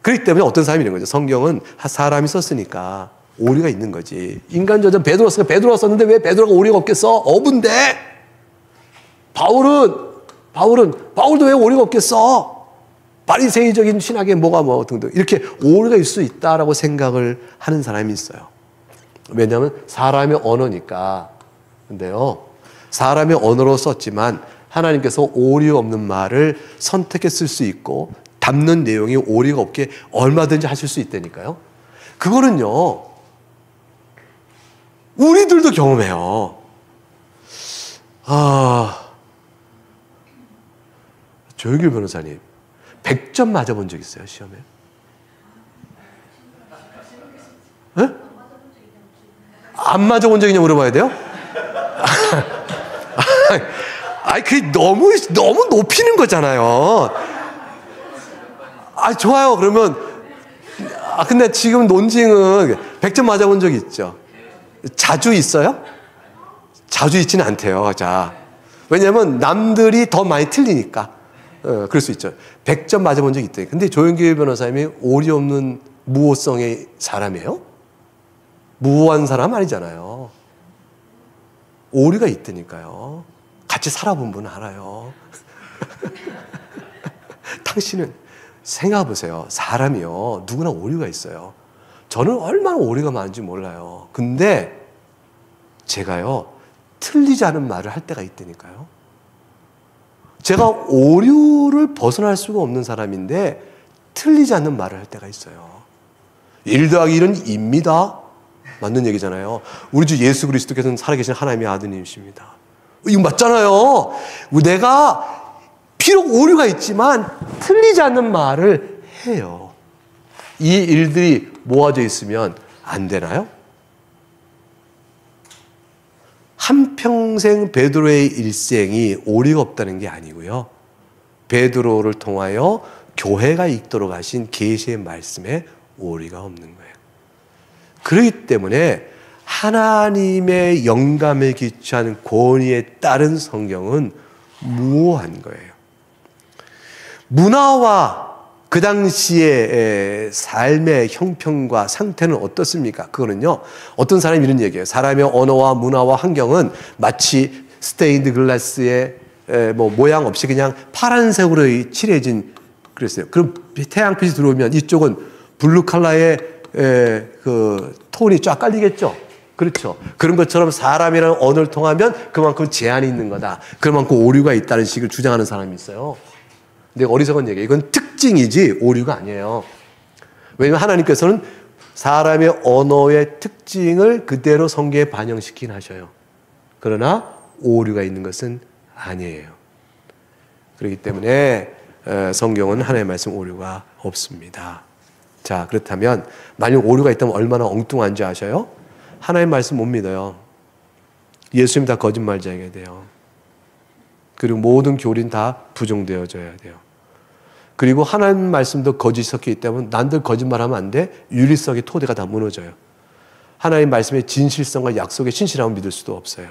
그렇기 때문에 어떤 사람이 있는 거죠. 성경은 사람이 썼으니까 오류가 있는 거지. 인간저전 베드로가 썼는데 왜 베드로가 오류가 없겠어? 어부인데. 바울도 왜 오류가 없겠어? 바리새인적인 신학에 뭐가 등등. 이렇게 오류가 있을 수 있다라고 생각을 하는 사람이 있어요. 왜냐하면 사람의 언어니까. 근데요, 사람의 언어로 썼지만 하나님께서 오류 없는 말을 선택해 쓸 수 있고 담는 내용이 오류가 없게 얼마든지 하실 수 있다니까요. 그거는요, 우리들도 경험해요. 조영길 변호사님, 100점 맞아본 적 있어요, 시험에? 네? 안 맞아본 적이냐 물어봐야 돼요? 그게 너무 높이는 거잖아요. 좋아요. 그러면, 근데 지금 논증은 100점 맞아본 적이 있죠. 자주 있어요? 자주 있지는 않대요. 자, 왜냐하면 남들이 더 많이 틀리니까. 그럴 수 있죠. 100점 맞아본 적이 있대요. 근데 조영기 변호사님이 오리 없는 무호성의 사람이에요? 무호한 사람 아니잖아요. 오리가 있다니까요. 같이 살아본 분은 알아요. 당신은 생각해 보세요. 사람이요. 누구나 오류가 있어요. 저는 얼마나 오류가 많은지 몰라요. 근데 제가요, 틀리지 않은 말을 할 때가 있다니까요. 제가 오류를 벗어날 수가 없는 사람인데 틀리지 않는 말을 할 때가 있어요. 1 더하기 1은 2입니다. 맞는 얘기잖아요. 우리 주 예수 그리스도께서는 살아계신 하나님의 아드님이십니다. 이거 맞잖아요. 내가 비록 오류가 있지만 틀리지 않는 말을 해요. 이 일들이 모아져 있으면 안 되나요? 한평생 베드로의 일생이 오류가 없다는 게 아니고요. 베드로를 통하여 교회가 읽도록 하신 계시의 말씀에 오류가 없는 거예요. 그렇기 때문에 하나님의 영감에 기초한 권위에 따른 성경은 무오한 거예요. 문화와 그 당시의 삶의 형편과 상태는 어떻습니까? 그거는요, 어떤 사람이 이런 얘기예요. 사람의 언어와 문화와 환경은 마치 스테인드 글라스의 모양 없이 그냥 파란색으로 칠해진 그랬어요. 그럼 태양빛이 들어오면 이쪽은 블루 컬러의 그 톤이 쫙 깔리겠죠. 그렇죠. 그런 것처럼 사람이라는 언어를 통하면 그만큼 제한이 있는 거다. 그만큼 오류가 있다는 식을 주장하는 사람이 있어요. 근데 어리석은 얘기예요. 이건 특징이지 오류가 아니에요. 왜냐하면 하나님께서는 사람의 언어의 특징을 그대로 성경에 반영시키긴 하셔요. 그러나 오류가 있는 것은 아니에요. 그렇기 때문에 성경은 하나님의 말씀 오류가 없습니다. 자, 그렇다면 만약 오류가 있다면 얼마나 엉뚱한지 아셔요? 하나님의 말씀 못 믿어요. 예수님 다 거짓말쟁이가 돼요. 그리고 모든 교리는 다 부정되어져야 돼요. 그리고 하나님 말씀도 거짓이 섞이기 때문에 남들 거짓말하면 안 돼. 윤리성의 토대가 다 무너져요. 하나님 말씀의 진실성과 약속의 신실함을 믿을 수도 없어요.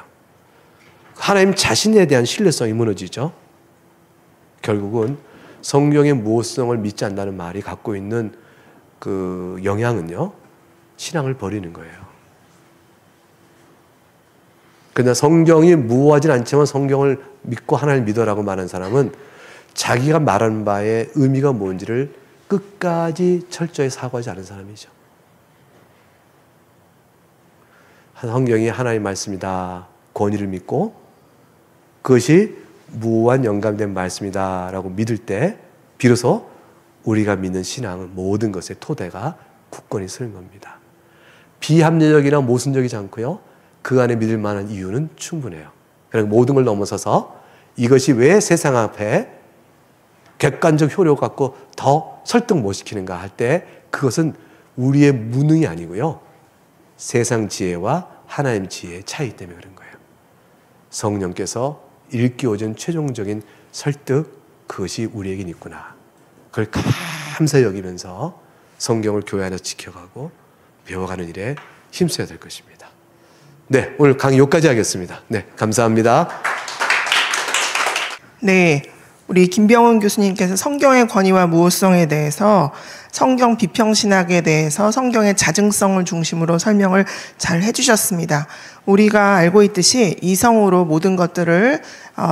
하나님 자신에 대한 신뢰성이 무너지죠. 결국은 성경의 무호성을 믿지 않는다는 말이 갖고 있는 그 영향은요, 신앙을 버리는 거예요. 그러나 성경이 무호하진 않지만 성경을 믿고 하나님을 믿어라고 말하는 사람은 자기가 말하는 바의 의미가 뭔지를 끝까지 철저히 사고하지 않은 사람이죠. 성경이 하나님의 말씀이다, 권위를 믿고 그것이 무한 영감된 말씀이다 라고 믿을 때 비로소 우리가 믿는 신앙은 모든 것의 토대가 굳건히 서는 겁니다. 비합리적이나 모순적이지 않고요, 그 안에 믿을 만한 이유는 충분해요. 그러니까 모든 걸 넘어서서 이것이 왜 세상 앞에 객관적 효력 갖고 더 설득 못 시키는가 할 때 그것은 우리의 무능이 아니고요, 세상 지혜와 하나님 지혜의 차이 때문에 그런 거예요. 성령께서 일깨워준 최종적인 설득, 그것이 우리에겐 있구나. 그걸 감사히 여기면서 성경을 교회 안에서 지켜가고 배워가는 일에 힘써야 될 것입니다. 네, 오늘 강의 여기까지 하겠습니다. 네, 감사합니다.
네, 우리 김병훈 교수님께서 성경의 권위와 무호성에 대해서, 성경 비평신학에 대해서 성경의 자증성을 중심으로 설명을 잘 해주셨습니다. 우리가 알고 있듯이 이성으로 모든 것들을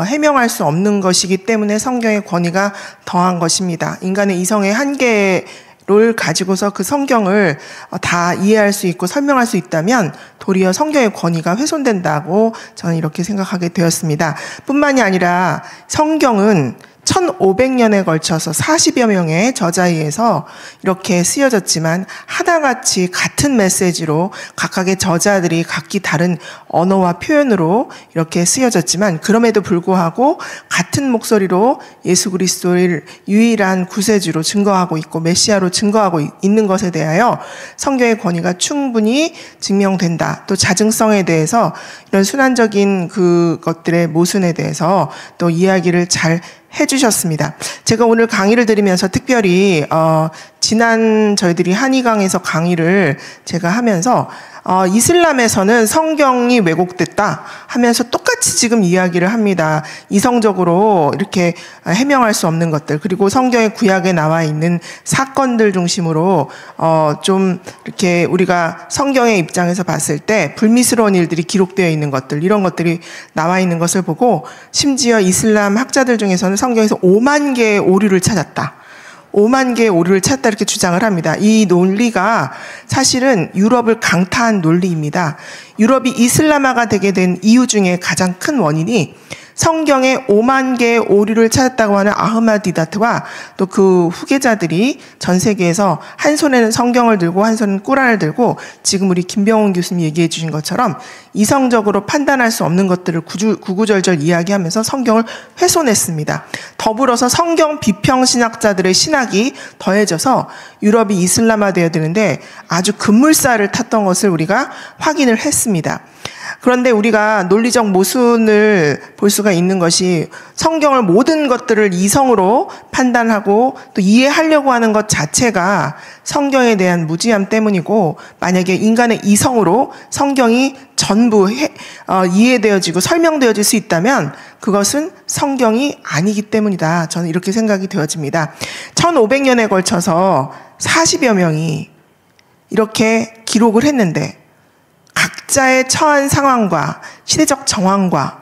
해명할 수 없는 것이기 때문에 성경의 권위가 더한 것입니다. 인간의 이성의 한계를 가지고서 그 성경을 다 이해할 수 있고 설명할 수 있다면 도리어 성경의 권위가 훼손된다고 저는 이렇게 생각하게 되었습니다. 뿐만이 아니라 성경은 1500년에 걸쳐서 40여 명의 저자에 의해서 이렇게 쓰여졌지만 하나같이 같은 메시지로 각각의 저자들이 각기 다른 언어와 표현으로 이렇게 쓰여졌지만 그럼에도 불구하고 같은 목소리로 예수 그리스도를 유일한 구세주로 증거하고 있고 메시아로 증거하고 있는 것에 대하여 성경의 권위가 충분히 증명된다. 또 자증성에 대해서 이런 순환적인 그것들의 모순에 대해서 또 이야기를 잘 해주셨습니다. 제가 오늘 강의를 들으면서 특별히 지난 저희들이 한의강에서 강의를 제가 하면서 이슬람에서는 성경이 왜곡됐다 하면서 똑같이 지금 이야기를 합니다. 이성적으로 이렇게 해명할 수 없는 것들, 그리고 성경의 구약에 나와 있는 사건들 중심으로 좀 이렇게 우리가 성경의 입장에서 봤을 때 불미스러운 일들이 기록되어 있는 것들, 이런 것들이 나와 있는 것을 보고, 심지어 이슬람 학자들 중에서는 성경에서 5만 개의 오류를 찾았다, 5만 개의 오류를 찾다, 이렇게 주장을 합니다. 이 논리가 사실은 유럽을 강타한 논리입니다. 유럽이 이슬람화가 되게 된 이유 중에 가장 큰 원인이 성경에 5만 개의 오류를 찾았다고 하는 아흐마디다트와 또 그 후계자들이 전 세계에서 한 손에는 성경을 들고 한 손에는 꾸란을 들고, 지금 우리 김병훈 교수님 얘기해 주신 것처럼 이성적으로 판단할 수 없는 것들을 구구절절 이야기하면서 성경을 훼손했습니다. 더불어서 성경 비평신학자들의 신학이 더해져서 유럽이 이슬람화되어야 되는데 아주 급물살을 탔던 것을 우리가 확인을 했습니다. 그런데 우리가 논리적 모순을 볼 수가 있는 것이, 성경을 모든 것들을 이성으로 판단하고 또 이해하려고 하는 것 자체가 성경에 대한 무지함 때문이고, 만약에 인간의 이성으로 성경이 전부 이해되어지고 설명되어질 수 있다면 그것은 성경이 아니기 때문이다. 저는 이렇게 생각이 되어집니다. 1500년에 걸쳐서 40여 명이 이렇게 기록을 했는데, 각자의 처한 상황과 시대적 정황과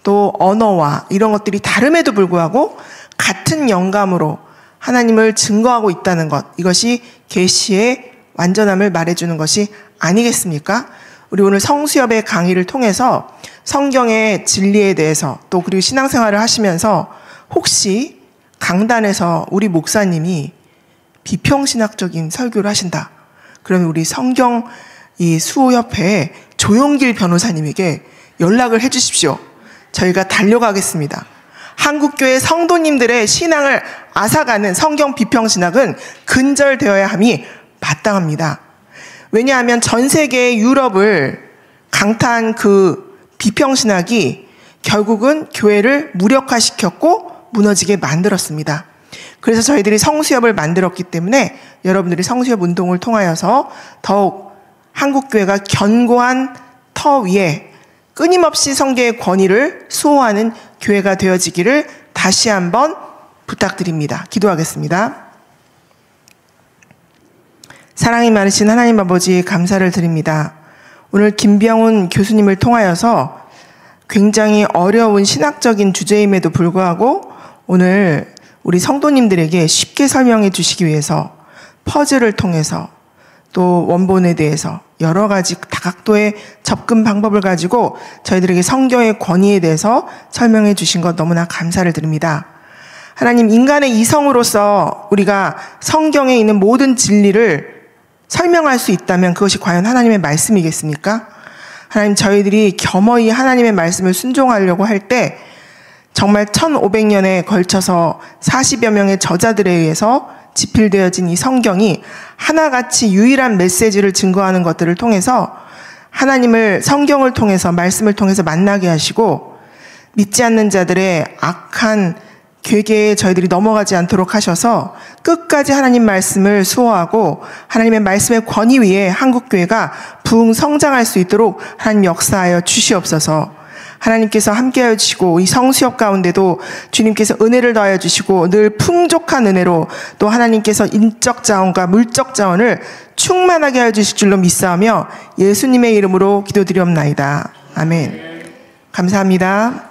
또 언어와 이런 것들이 다름에도 불구하고 같은 영감으로 하나님을 증거하고 있다는 것, 이것이 계시의 완전함을 말해주는 것이 아니겠습니까? 우리 오늘 성수협의 강의를 통해서 성경의 진리에 대해서, 또 그리고 신앙생활을 하시면서 혹시 강단에서 우리 목사님이 비평신학적인 설교를 하신다, 그러면 우리 성경 이 수호협회 조용길 변호사님에게 연락을 해 주십시오. 저희가 달려가겠습니다. 한국교회 성도님들의 신앙을 앗아가는 성경 비평신학은 근절되어야 함이 마땅합니다. 왜냐하면 전 세계의 유럽을 강타한 그 비평신학이 결국은 교회를 무력화시켰고 무너지게 만들었습니다. 그래서 저희들이 성수협을 만들었기 때문에 여러분들이 성수협 운동을 통하여서 더욱 한국교회가 견고한 터 위에 끊임없이 성경의 권위를 수호하는 교회가 되어지기를 다시 한번 부탁드립니다. 기도하겠습니다. 사랑이 많으신 하나님 아버지, 감사를 드립니다. 오늘 김병훈 교수님을 통하여서 굉장히 어려운 신학적인 주제임에도 불구하고 오늘 우리 성도님들에게 쉽게 설명해 주시기 위해서 퍼즐을 통해서 또 원본에 대해서 여러 가지 다각도의 접근 방법을 가지고 저희들에게 성경의 권위에 대해서 설명해 주신 것 너무나 감사를 드립니다. 하나님, 인간의 이성으로서 우리가 성경에 있는 모든 진리를 설명할 수 있다면 그것이 과연 하나님의 말씀이겠습니까? 하나님, 저희들이 겸허히 하나님의 말씀을 순종하려고 할 때 정말 1500년에 걸쳐서 40여 명의 저자들에 의해서 지필되어진 이 성경이 하나같이 유일한 메시지를 증거하는 것들을 통해서 하나님을 성경을 통해서, 말씀을 통해서 만나게 하시고, 믿지 않는 자들의 악한 괴계에 저희들이 넘어가지 않도록 하셔서 끝까지 하나님 말씀을 수호하고 하나님의 말씀의 권위 위에 한국교회가 부흥 성장할 수 있도록 하나님 역사하여 주시옵소서. 하나님께서 함께하여 주시고, 이 성수협 가운데도 주님께서 은혜를 더하여 주시고, 늘 풍족한 은혜로 또 하나님께서 인적 자원과 물적 자원을 충만하게 하여 주실 줄로 믿사오며 예수님의 이름으로 기도드리옵나이다. 아멘. 감사합니다.